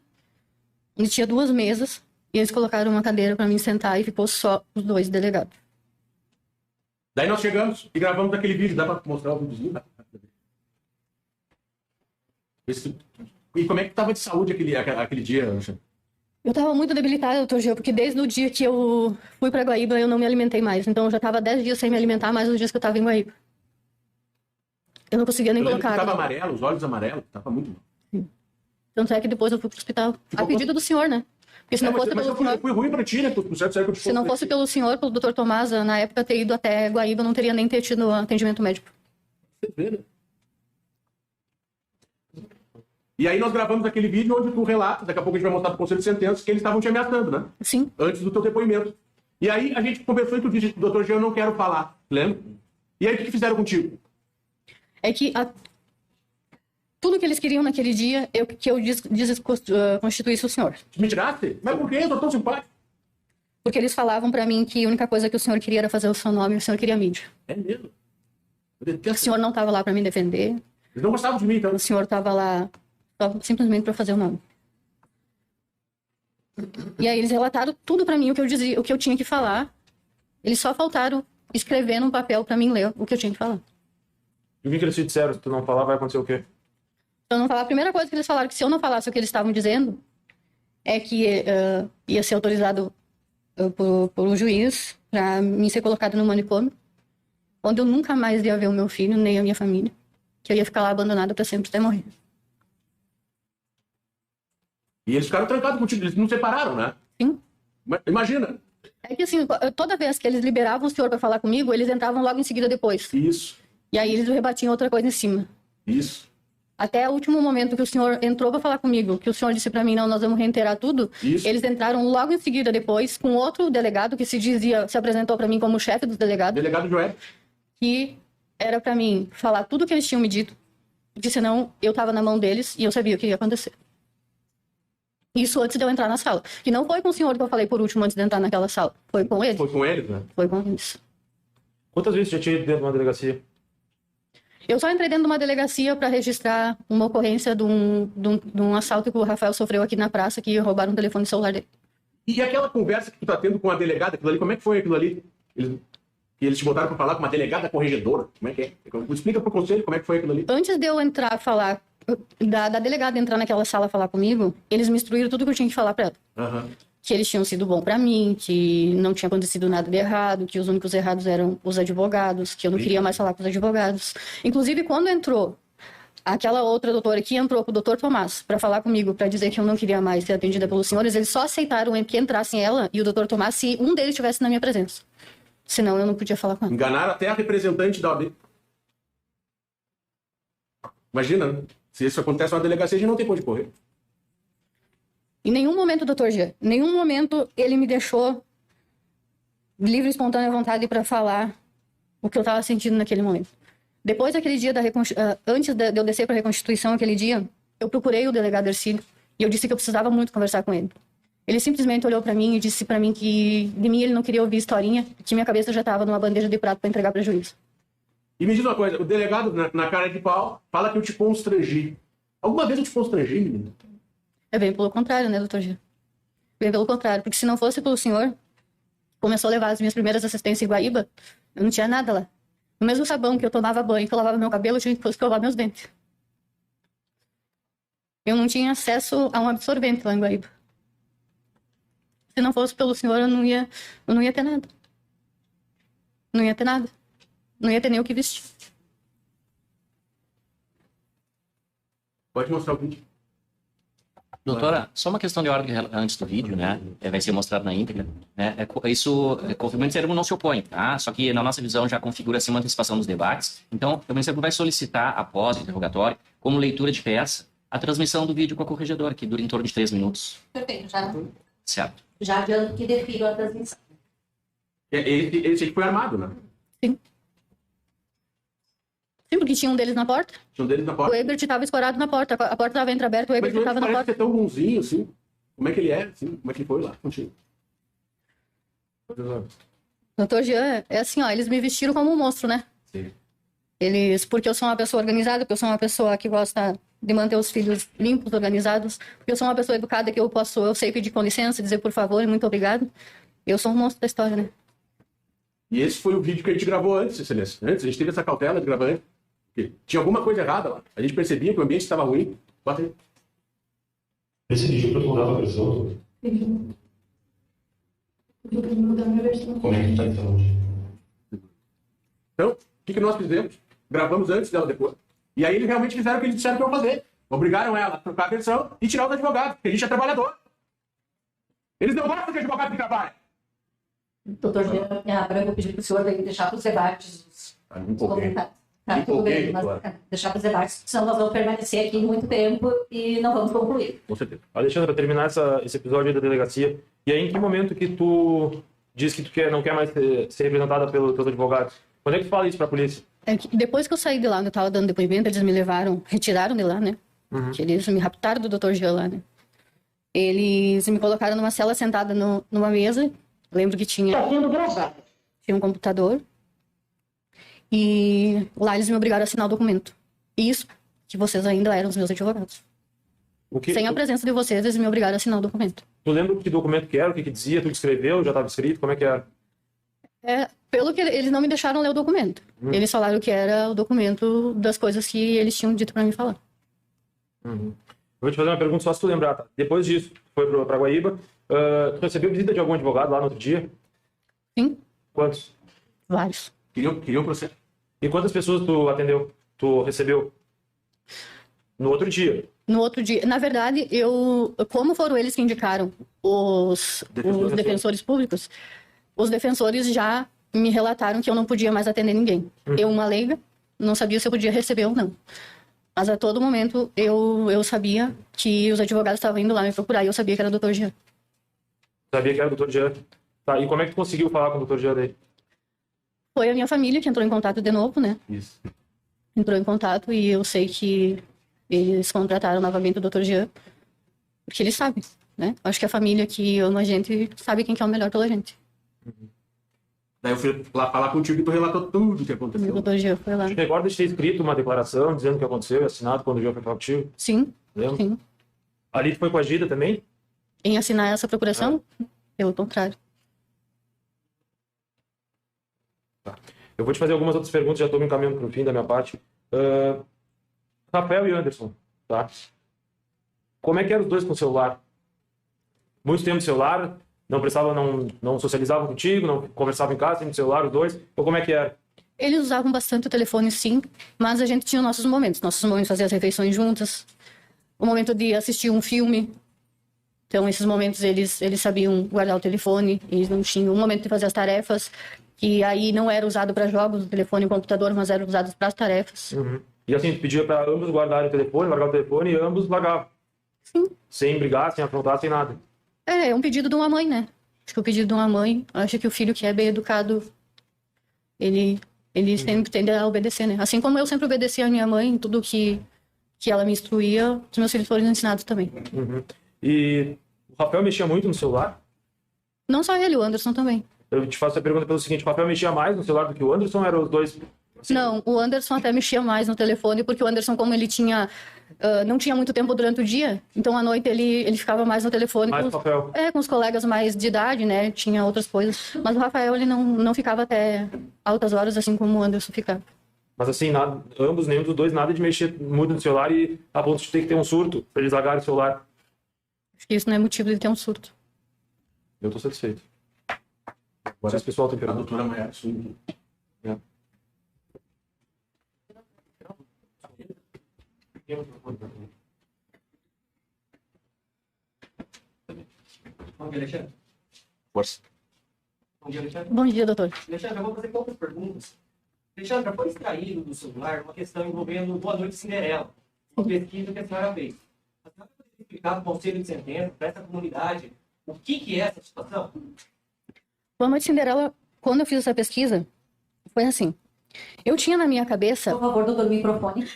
Speaker 2: onde tinha 2 mesas, e eles colocaram uma cadeira para mim sentar e ficou só os 2 delegados.
Speaker 3: Daí nós chegamos e gravamos aquele vídeo. Dá pra mostrar o videozinho? E como é que tava de saúde aquele dia, Alexandre?
Speaker 2: Eu tava muito debilitada, doutor Gil, porque desde o dia que eu fui pra Guaíba, eu não me alimentei mais. Então eu já tava 10 dias sem me alimentar, mais os dias que eu tava em Guaíba. Eu não conseguia nem
Speaker 3: Eu lembro
Speaker 2: colocar
Speaker 3: que tava
Speaker 2: água.
Speaker 3: amarelo, os olhos amarelos. Tava muito mal.
Speaker 2: Tanto é que depois eu fui pro hospital.
Speaker 3: Ficou
Speaker 2: A pedido do senhor, né? Porque se não fosse
Speaker 3: mas
Speaker 2: pelo
Speaker 3: eu fui,
Speaker 2: senhor...
Speaker 3: eu fui ruim pra ti, né? Por certo, que eu te
Speaker 2: Se não fosse pelo senhor, pelo doutor Tomás, na época ter ido até Guaíba, eu não teria nem ter tido atendimento médico.
Speaker 3: Você vê, né? E aí nós gravamos aquele vídeo onde tu relatas, daqui a pouco a gente vai mostrar pro Conselho de Sentenças, que eles estavam te ameaçando, né?
Speaker 2: Sim.
Speaker 3: Antes do teu depoimento. E aí a gente conversou e tu disse, doutor Jean, eu não quero falar, lembra? E aí o que fizeram contigo?
Speaker 2: É que tudo que eles queriam naquele dia, que eu desconstituísse o senhor.
Speaker 3: Me tiraste? Mas por quê? Eu tô tão simpático.
Speaker 2: Porque eles falavam pra mim que a única coisa que o senhor queria era fazer o seu nome, o senhor queria mídia.
Speaker 3: É mesmo? Eu
Speaker 2: O
Speaker 3: detesto.
Speaker 2: senhor não estava lá pra me defender,
Speaker 3: Eles não gostavam de mim, então.
Speaker 2: o senhor estava lá só simplesmente pra fazer o nome. E aí eles relataram tudo pra mim, o que eu dizia, o que eu tinha que falar. Eles só faltaram escrever num papel pra mim ler o que eu tinha que falar.
Speaker 4: E o que eles te disseram? Se tu não falar, vai acontecer o quê?
Speaker 2: Se eu não falar, a primeira coisa que eles falaram, que se eu não falasse o que eles estavam dizendo, é que ia ser autorizado por um juiz para me ser colocado no manicômio, onde eu nunca mais ia ver o meu filho, nem a minha família, que eu ia ficar lá abandonada para sempre até morrer.
Speaker 3: E eles ficaram trancados contigo, eles não separaram, né?
Speaker 2: Sim.
Speaker 3: Mas imagina.
Speaker 2: É que assim, toda vez que eles liberavam o senhor para falar comigo, eles entravam logo em seguida depois.
Speaker 3: Isso,
Speaker 2: E aí eles rebatiam outra coisa em cima.
Speaker 3: isso,
Speaker 2: Até o último momento que o senhor entrou para falar comigo, que o senhor disse para mim, não, nós vamos reiterar tudo,
Speaker 3: isso.
Speaker 2: eles entraram logo em seguida depois com outro delegado que se apresentou para mim como chefe dos delegados,
Speaker 3: Delegado Joé.
Speaker 2: que era para mim falar tudo o que eles tinham me dito, porque senão eu estava na mão deles e eu sabia o que ia acontecer. Isso antes de eu entrar na sala. Que não foi com o senhor que eu falei por último antes de entrar naquela sala. Foi com ele.
Speaker 3: Foi com eles, né?
Speaker 2: Foi com eles.
Speaker 4: Quantas vezes você já tinha ido dentro de uma delegacia?
Speaker 2: Eu só entrei dentro de uma delegacia para registrar uma ocorrência de um assalto que o Rafael sofreu aqui na praça, que roubaram o telefone celular dele.
Speaker 3: E aquela conversa que tu tá tendo com a delegada, aquilo ali, como é que foi aquilo ali? Eles te botaram pra falar com uma delegada corregedora? Como é que é? Explica pro conselho como é que foi aquilo ali.
Speaker 2: Antes de eu entrar falar, da delegada entrar naquela sala falar comigo, eles me instruíram tudo que eu tinha que falar para ela.
Speaker 3: Aham.
Speaker 2: Que eles tinham sido bom para mim, que não tinha acontecido nada de errado, que os únicos errados eram os advogados, que eu não queria mais falar com os advogados. Inclusive, quando entrou aquela outra doutora que entrou com o doutor Tomás para falar comigo, para dizer que eu não queria mais ser atendida pelos senhores, eles só aceitaram que entrassem ela e o doutor Tomás se um deles estivesse na minha presença. Senão eu não podia falar com ela.
Speaker 3: Enganaram até a representante da OAB. Imagina, né? Se isso acontece na delegacia, a gente não tem pra onde correr.
Speaker 2: Em nenhum momento, doutor Jean, em nenhum momento ele me deixou livre e espontânea vontade para falar o que eu estava sentindo naquele momento. Depois daquele dia, antes de eu descer para a reconstituição, aquele dia, eu procurei o delegado Ercílio e eu disse que eu precisava muito conversar com ele. Ele simplesmente olhou para mim e disse para mim que de mim ele não queria ouvir historinha, que minha cabeça já estava numa bandeja de prato para entregar para juiz.
Speaker 3: E me diz uma coisa, o delegado, na cara de pau, fala que eu te constrangi. Alguma vez eu te constrangi, menino?
Speaker 2: É bem pelo contrário, né, doutor Jean? Bem pelo contrário, porque se não fosse pelo senhor, começou a levar as minhas primeiras assistências em Guaíba, eu não tinha nada lá. No mesmo sabão que eu tomava banho, que eu lavava meu cabelo, eu tinha que escovar meus dentes. Eu não tinha acesso a um absorvente lá em Guaíba. Se não fosse pelo senhor, eu não ia ter nada. Não ia ter nada. Não ia ter nem o que vestir.
Speaker 3: Pode mostrar o vídeo.
Speaker 6: Doutora, só uma questão de ordem antes do vídeo, né? Vai ser mostrado na íntegra. Né? Isso, o Ministério não se opõe, tá? Só que na nossa visão já configura assim uma antecipação dos debates. Então, o Ministério vai solicitar, após o interrogatório, como leitura de peça, a transmissão do vídeo com a corregedora, que dura em torno de 3 minutos.
Speaker 1: Perfeito, já,
Speaker 6: Certo.
Speaker 1: já adianto que defiro a transmissão.
Speaker 3: Esse aí foi armado, né?
Speaker 2: Sim, porque tinha um deles na porta.
Speaker 3: Tinha um deles na
Speaker 2: O
Speaker 3: porta.
Speaker 2: Ebert estava escorado na porta. A porta estava entreaberta, o
Speaker 3: Mas
Speaker 2: Ebert
Speaker 3: ele
Speaker 2: estava na
Speaker 3: parece
Speaker 2: porta.
Speaker 3: ser tão bonzinho, assim. Como é que ele é, assim? Como é que ele foi lá contigo?
Speaker 2: Doutor Jean, é assim, ó, eles me vestiram como um monstro, né?
Speaker 3: Sim.
Speaker 2: Porque eu sou uma pessoa organizada, porque eu sou uma pessoa que gosta de manter os filhos limpos, organizados, porque eu sou uma pessoa educada que eu sei pedir com licença, dizer por favor e muito obrigado. Eu sou um monstro da história, né?
Speaker 3: E esse foi o vídeo que a gente gravou antes, excelência. Antes, a gente teve essa cautela de gravar antes. Porque tinha alguma coisa errada lá. A gente percebia que o ambiente estava ruim. Bota aí.
Speaker 7: Esse pediu pra tu mudar a versão? Como é que tá então hoje?
Speaker 3: Então, o que nós fizemos? Gravamos antes dela depois. E aí eles realmente fizeram o que eles disseram que iam fazer. Obrigaram ela a trocar a versão e tirar os advogados, porque a gente é trabalhador. Eles não gostam de advogado que trabalha.
Speaker 1: Doutor Jean, agora eu vou pedir para o senhor deixar para os debates os
Speaker 3: Um pouquinho.
Speaker 1: comentários. Tá, tudo bem, mas deixar para os debates, senão nós vamos permanecer aqui muito tempo e não vamos concluir.
Speaker 4: Com certeza. Alexandre, para terminar esse episódio aí da delegacia, e aí em que momento que tu diz que tu não quer mais ser representada pelos teus advogados? Quando é que tu fala isso para a polícia?
Speaker 2: Depois que eu saí de lá, onde eu estava dando depoimento, eles me levaram, retiraram de lá, né? Que eles me raptaram do Dr. Jean lá, né? Eles me colocaram numa cela sentada numa mesa. Lembro que tinha um computador. E lá eles me obrigaram a assinar o documento. Isso, que vocês ainda eram os meus advogados. Sem a presença de vocês, eles me obrigaram a assinar o documento.
Speaker 4: Tu lembra que documento que era, o que dizia, tu escreveu, já estava escrito, como é que era?
Speaker 2: Pelo que eles não me deixaram ler o documento. Eles falaram que era o documento das coisas que eles tinham dito para mim falar.
Speaker 4: Eu vou te fazer uma pergunta só se tu lembrar, tá? Depois disso, tu foi pra Guaíba, tu recebeu visita de algum advogado lá no outro dia?
Speaker 2: Sim.
Speaker 4: Quantos?
Speaker 2: Vários.
Speaker 3: Queriam processo.
Speaker 4: E quantas pessoas tu atendeu? Tu recebeu? No outro dia?
Speaker 2: No outro dia. Na verdade, como foram eles que indicaram os defensores públicos, os defensores já me relataram que eu não podia mais atender ninguém. Eu, uma leiga, não sabia se eu podia receber ou não. Mas a todo momento eu sabia que os advogados estavam indo lá me procurar e eu sabia que era o Dr. Jean.
Speaker 4: Sabia que era o Dr. Jean. Tá, e como é que tu conseguiu falar com o Dr. Jean daí?
Speaker 2: Foi a minha família que entrou em contato de novo, né?
Speaker 3: Isso.
Speaker 2: Entrou em contato e eu sei que eles contrataram novamente o Dr. Jean, porque eles sabem, né? Acho que a família que ama a gente sabe quem que é o melhor pela gente.
Speaker 3: Daí eu fui lá falar contigo e tu relatou tudo o que aconteceu.
Speaker 2: O Dr. Jean foi lá.
Speaker 4: Tu recorda de ter escrito uma declaração dizendo o que aconteceu e assinado quando o Jean foi falar contigo?
Speaker 2: Sim,
Speaker 4: Lembra?
Speaker 2: sim.
Speaker 4: Ali tu foi coagida também?
Speaker 2: Em assinar essa procuração, pelo contrário.
Speaker 4: Tá. Eu vou te fazer algumas outras perguntas, já estou me encaminhando para o fim da minha parte. Rafael e Anderson, tá? Como é que eram os dois com o celular? Muito tempo de celular, não socializavam contigo, não conversavam em casa, sempre no celular, os dois, ou como é que era?
Speaker 2: Eles usavam bastante o telefone, sim, mas a gente tinha nossos momentos de fazer as refeições juntas, o momento de assistir um filme. Então, esses momentos, eles sabiam guardar o telefone, eles não tinham um momento de fazer as tarefas, que aí não era usado para jogos, o telefone e o computador, mas eram usados para as tarefas.
Speaker 4: E assim, tu pedia para ambos guardarem o telefone, largar o telefone, e ambos largavam.
Speaker 2: Sim.
Speaker 4: Sem brigar, sem afrontar, sem nada.
Speaker 2: É um pedido de uma mãe, né? Acho que o pedido de uma mãe, acho que o filho que é bem educado, ele sempre tende a obedecer, né? Assim como eu sempre obedeci a minha mãe em tudo que ela me instruía, os meus filhos foram ensinados também.
Speaker 4: E o Rafael mexia muito no celular?
Speaker 2: Não só ele, o Anderson também.
Speaker 4: Eu te faço a pergunta pelo seguinte, o Rafael mexia mais no celular do que o Anderson, eram os dois... Assim,
Speaker 2: não, o Anderson até mexia mais no telefone, porque o Anderson, como ele não tinha muito tempo durante o dia, então à noite ele ficava mais no telefone
Speaker 4: mais
Speaker 2: com os colegas mais de idade, né? Tinha outras coisas. Mas o Rafael, ele não ficava até altas horas, assim como o Anderson ficava.
Speaker 4: Mas assim, nenhum dos dois, nada de mexer muito no celular e a ponto de ter que ter um surto para eles largarem o celular.
Speaker 2: Acho que isso não é motivo de ter um surto.
Speaker 4: Eu tô satisfeito. Agora esse pessoal tem
Speaker 3: A
Speaker 4: pergunta.
Speaker 3: doutora Maia assume.
Speaker 8: Bom dia, Alexandre.
Speaker 3: Força.
Speaker 8: Bom dia, Alexandre.
Speaker 2: Bom dia, doutor.
Speaker 8: Alexandre, eu vou fazer poucas perguntas. Alexandre, foi extraído do celular uma questão envolvendo Boa Noite Cinderela, uma pesquisa que a senhora fez. A senhora poderia explicar para o Conselho de Sentença, para essa comunidade, o que é essa situação?
Speaker 2: Boa Noite Cinderela, quando eu fiz essa pesquisa, foi assim. Eu tinha na minha cabeça...
Speaker 1: Por favor, doutor, microfone.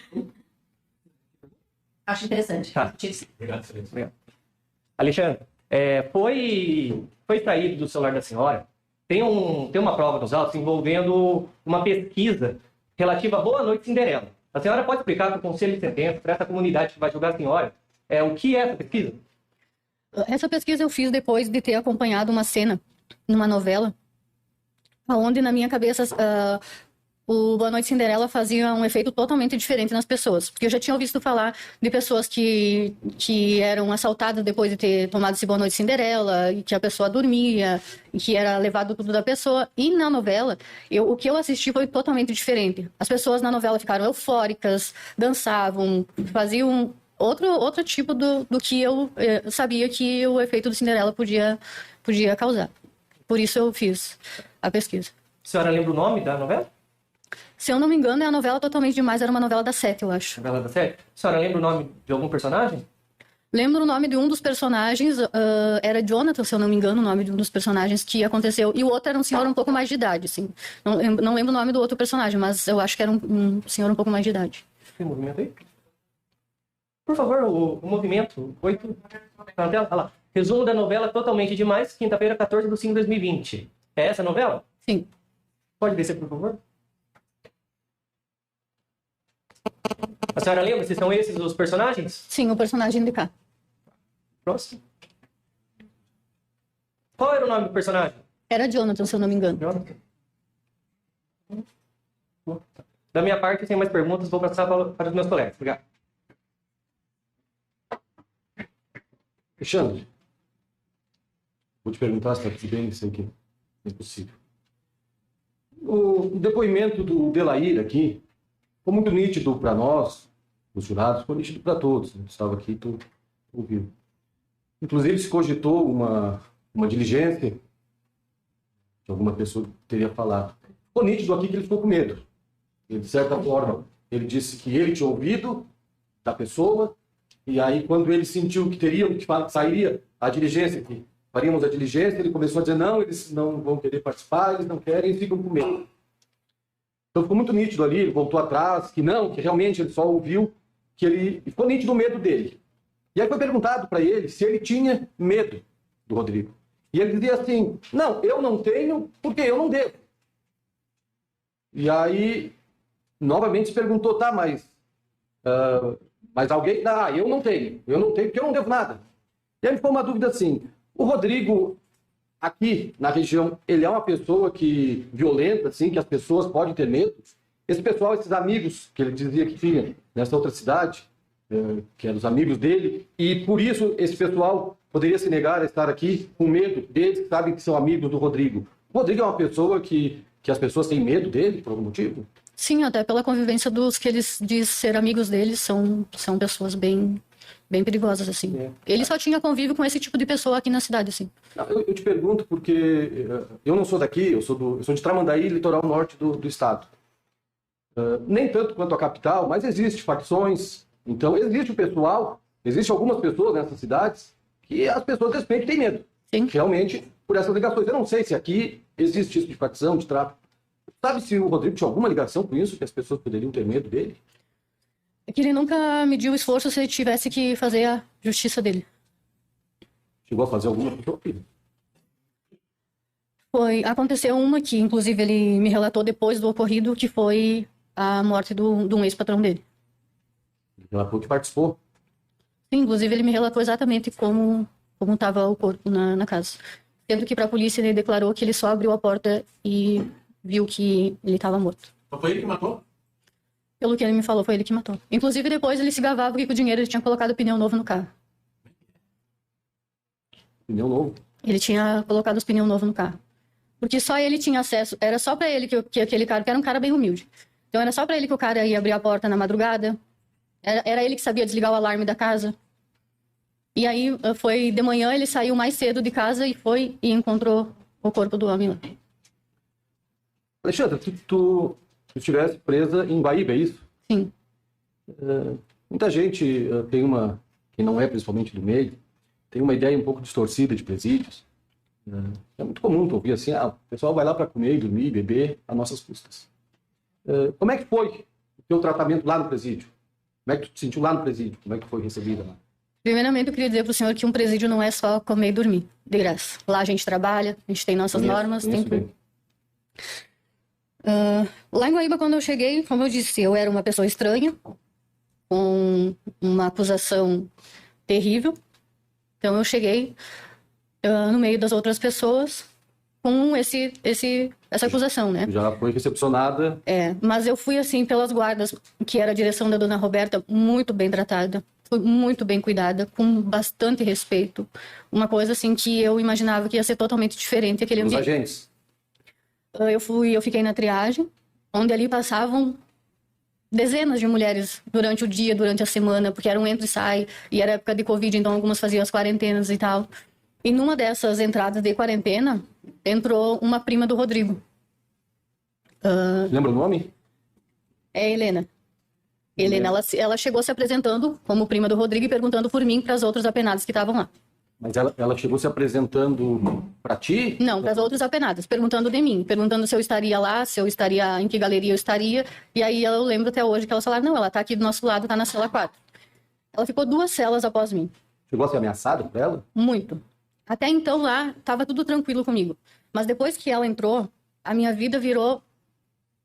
Speaker 1: Acho interessante.
Speaker 8: Tá.
Speaker 3: Obrigado, excelência.
Speaker 8: Obrigado. Alexandre, foi extraído do celular da senhora. Tem uma prova nos autos envolvendo uma pesquisa relativa a Boa Noite Cinderela. A senhora pode explicar para o Conselho de Sentença, para essa comunidade que vai julgar a senhora, o que é essa pesquisa?
Speaker 2: Essa pesquisa eu fiz depois de ter acompanhado uma cena numa novela, onde na minha cabeça o Boa Noite Cinderela fazia um efeito totalmente diferente nas pessoas. Porque eu já tinha ouvido falar de pessoas que eram assaltadas depois de ter tomado esse Boa Noite Cinderela, e que a pessoa dormia, e que era levado tudo da pessoa. E na novela, o que eu assisti foi totalmente diferente. As pessoas na novela ficaram eufóricas, dançavam, faziam outro tipo do que eu sabia que o efeito do Cinderela podia causar. Por isso eu fiz a pesquisa.
Speaker 8: A senhora lembra o nome da novela?
Speaker 2: Se eu não me engano, é a novela Totalmente Demais, era uma novela da Sete, eu acho.
Speaker 8: Novela da série. A senhora lembra o nome de algum personagem?
Speaker 2: Lembro o nome de um dos personagens, era Jonathan, se eu não me engano, o nome de um dos personagens que aconteceu. E o outro era um senhor um pouco mais de idade, assim. Não lembro o nome do outro personagem, mas eu acho que era um senhor um pouco mais de idade.
Speaker 8: Tem movimento aí? Por favor, o movimento 8. Tá na tela? Olha lá. Resumo da novela Totalmente Demais, quinta-feira, 14/5/2020. É essa a novela?
Speaker 2: Sim.
Speaker 8: Pode descer, por favor? A senhora lembra se são esses os personagens?
Speaker 2: Sim, o personagem de cá.
Speaker 8: Próximo. Qual era o nome do personagem?
Speaker 2: Era Jonathan, se eu não me engano.
Speaker 8: Jonathan. Da minha parte, sem mais perguntas, vou passar para os meus colegas. Obrigado.
Speaker 3: Alexandre, vou te perguntar se está tudo bem, sei que é impossível. O depoimento do Delair aqui foi muito nítido para nós, os jurados, foi nítido para todos. Né? Estava aqui, tu ouviu. Inclusive, se cogitou uma diligência que alguma pessoa teria falado. Ficou nítido aqui que ele ficou com medo. Ele, de certa forma, ele disse que ele tinha ouvido da pessoa, e aí, quando ele sentiu que sairia a diligência, que faríamos a diligência, ele começou a dizer, não, eles não vão querer participar, eles não querem, e ficam com medo. Então, ficou muito nítido ali, ele voltou atrás, que não, que realmente ele só ouviu, que ele ficou nítido o medo dele. E aí foi perguntado para ele se ele tinha medo do Rodrigo. E ele dizia assim, não, eu não tenho, porque eu não devo. E aí, novamente se perguntou, tá, mas alguém, eu não tenho porque eu não devo nada. E aí ficou uma dúvida assim, o Rodrigo, aqui na região, ele é uma pessoa que violenta, assim, que as pessoas podem ter medo? Esse pessoal, esses amigos que ele dizia que tinha nessa outra cidade, que eram os amigos dele, e por isso esse pessoal poderia se negar a estar aqui com medo deles, que sabem que são amigos do Rodrigo. O Rodrigo é uma pessoa que as pessoas têm medo dele, por algum motivo?
Speaker 2: Sim, até pela convivência dos que eles dizem ser amigos deles, são pessoas bem perigosas, assim.
Speaker 3: É.
Speaker 2: Ele só tinha convívio com esse tipo de pessoa aqui na cidade, assim.
Speaker 3: Não, eu te pergunto porque eu não sou daqui, eu sou de Tramandaí, litoral norte do estado. Nem tanto quanto a capital, mas existe facções. Então, existe o pessoal, existe algumas pessoas nessas cidades que as pessoas respeitam e têm medo.
Speaker 2: Sim.
Speaker 3: Realmente, por essas ligações. Eu não sei se aqui existe isso de facção, de tráfico. Sabe se o Rodrigo tinha alguma ligação com isso, que as pessoas poderiam ter medo dele?
Speaker 2: É que ele nunca mediu o esforço se ele tivesse que fazer a justiça dele.
Speaker 3: Chegou a fazer alguma coisa?
Speaker 2: Aconteceu uma que, inclusive, ele me relatou depois do ocorrido, que foi a morte de um ex-patrão dele.
Speaker 3: Ele relatou que participou.
Speaker 2: Sim, inclusive, ele me relatou exatamente como estava o corpo na casa. Sendo que para a polícia ele declarou que ele só abriu a porta e viu que ele estava morto.
Speaker 3: Mas foi ele que matou?
Speaker 2: Pelo que ele me falou, foi ele que matou. Inclusive, depois ele se gabava porque com o dinheiro ele tinha colocado pneu novo no carro.
Speaker 3: Pneu novo?
Speaker 2: Ele tinha colocado os pneus novos no carro. Porque só ele tinha acesso, era só pra ele que aquele cara, que era um cara bem humilde. Então era só pra ele que o cara ia abrir a porta na madrugada. Era ele que sabia desligar o alarme da casa. E aí foi de manhã, ele saiu mais cedo de casa e foi e encontrou o corpo do homem lá.
Speaker 3: Alexandra, tu estivesse presa em Guaíba, é isso?
Speaker 2: Sim.
Speaker 3: Muita gente tem quem não é principalmente do meio, tem uma ideia um pouco distorcida de presídios. É muito comum tu ouvir assim, o pessoal vai lá para comer, dormir, beber a nossas custas. Como é que foi o teu tratamento lá no presídio? Como é que tu te sentiu lá no presídio? Como é que foi recebida lá?
Speaker 2: Primeiramente, eu queria dizer para o senhor que um presídio não é só comer e dormir, de graça. Lá a gente trabalha, a gente tem nossas normas, tem tudo. Lá em Guaíba, quando eu cheguei, como eu disse, eu era uma pessoa estranha, com uma acusação terrível. Então eu cheguei no meio das outras pessoas com essa acusação, né?
Speaker 3: Já foi recepcionada.
Speaker 2: Mas eu fui assim pelas guardas, que era a direção da dona Roberta, muito bem tratada, fui muito bem cuidada, com bastante respeito. Uma coisa assim que eu imaginava que ia ser totalmente diferente aquele
Speaker 3: Os
Speaker 2: ambiente.
Speaker 3: agentes.
Speaker 2: Eu fiquei na triagem, onde ali passavam dezenas de mulheres durante o dia, durante a semana, porque era um entra e sai, e era época de Covid, então algumas faziam as quarentenas e tal. E numa dessas entradas de quarentena, entrou uma prima do Rodrigo.
Speaker 3: Lembra o nome?
Speaker 2: É a Helena. Helena, ela chegou se apresentando como prima do Rodrigo e perguntando por mim para as outras apenadas que estavam lá.
Speaker 3: Mas ela chegou se apresentando para ti?
Speaker 2: Não, para as outras apenadas, perguntando de mim, perguntando se eu estaria lá, se eu estaria, em que galeria eu estaria. E aí eu lembro até hoje que elas falaram, não, ela tá aqui do nosso lado, tá na cela 4. Ela ficou 2 celas após mim.
Speaker 3: Chegou a ser ameaçada por ela?
Speaker 2: Muito. Até então lá, tava tudo tranquilo comigo. Mas depois que ela entrou, a minha vida virou,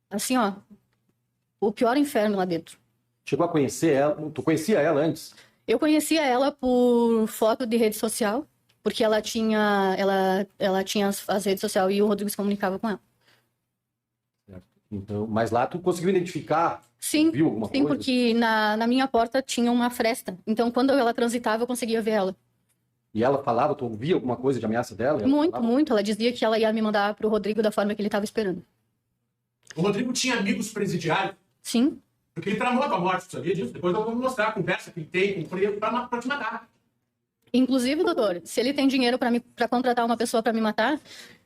Speaker 2: assim, ó, o pior inferno lá dentro.
Speaker 3: Chegou a conhecer ela? Tu conhecia ela antes?
Speaker 2: Eu conhecia ela por foto de rede social, porque ela tinha as redes sociais e o Rodrigo se comunicava com ela.
Speaker 3: Então, mas lá tu conseguiu identificar?
Speaker 2: Sim,
Speaker 3: Viu alguma
Speaker 2: sim,
Speaker 3: coisa?
Speaker 2: porque na minha porta tinha uma fresta. Então, quando ela transitava, eu conseguia ver ela.
Speaker 3: E ela falava, tu ouvia alguma coisa de ameaça dela? Ela
Speaker 2: Muito,
Speaker 3: falava?
Speaker 2: muito. Ela dizia que ela ia me mandar pro Rodrigo da forma que ele estava esperando.
Speaker 3: O Rodrigo tinha amigos presidiários,
Speaker 2: Sim,
Speaker 3: porque ele tramou a tua morte, tu sabia disso? Depois eu vou mostrar a conversa que ele tem com o preso pra te matar.
Speaker 2: inclusive, doutor, se ele tem dinheiro para contratar uma pessoa para me matar,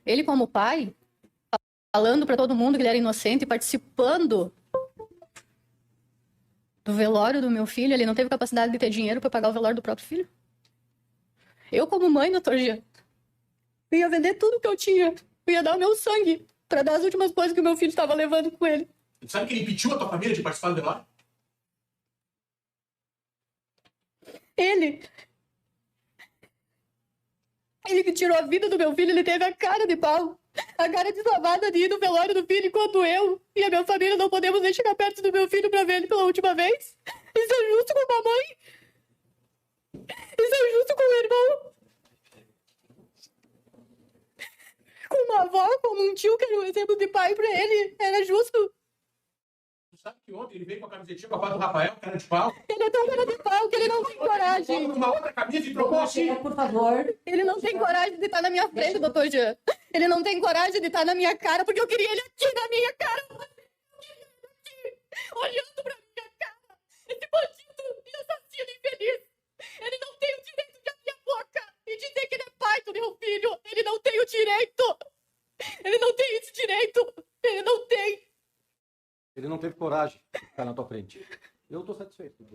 Speaker 2: ele como pai, falando para todo mundo que ele era inocente, participando do velório do meu filho, ele não teve capacidade de ter dinheiro para pagar o velório do próprio filho? Eu como mãe, doutor Jean, eu ia vender tudo que eu tinha, eu ia dar o meu sangue para dar as últimas coisas que o meu filho estava levando com ele.
Speaker 3: Tu sabe que ele impediu a tua família de participar do velório?
Speaker 2: Ele que tirou a vida do meu filho, ele teve a cara de pau, a cara deslavada de ir no velório do filho, enquanto eu e a minha família não podemos nem chegar perto do meu filho para ver ele pela última vez. Isso é justo com a mãe? Isso é justo com o irmão? Com uma avó, como um tio que era um exemplo de pai para ele? Era justo?
Speaker 3: Tu sabe que ontem ele veio com a camisetinha com a foto do Rafael, cara de pau?
Speaker 2: Ele é tão cara de pau que ele não tem coragem.
Speaker 3: Uma outra camisa e trocou assim.
Speaker 1: Por favor.
Speaker 2: Ele não tem coragem de estar na minha frente, doutor Jean. Ele não tem coragem de estar na minha cara, porque eu queria ele aqui na minha cara. Olhando pra minha cara. Esse bandido e assassino infeliz. Ele não tem o direito de abrir a boca e dizer que ele é pai do meu filho. Ele não tem o direito. Ele não tem esse direito. Ele não tem.
Speaker 3: Ele não teve coragem de ficar na tua frente. Eu tô satisfeito.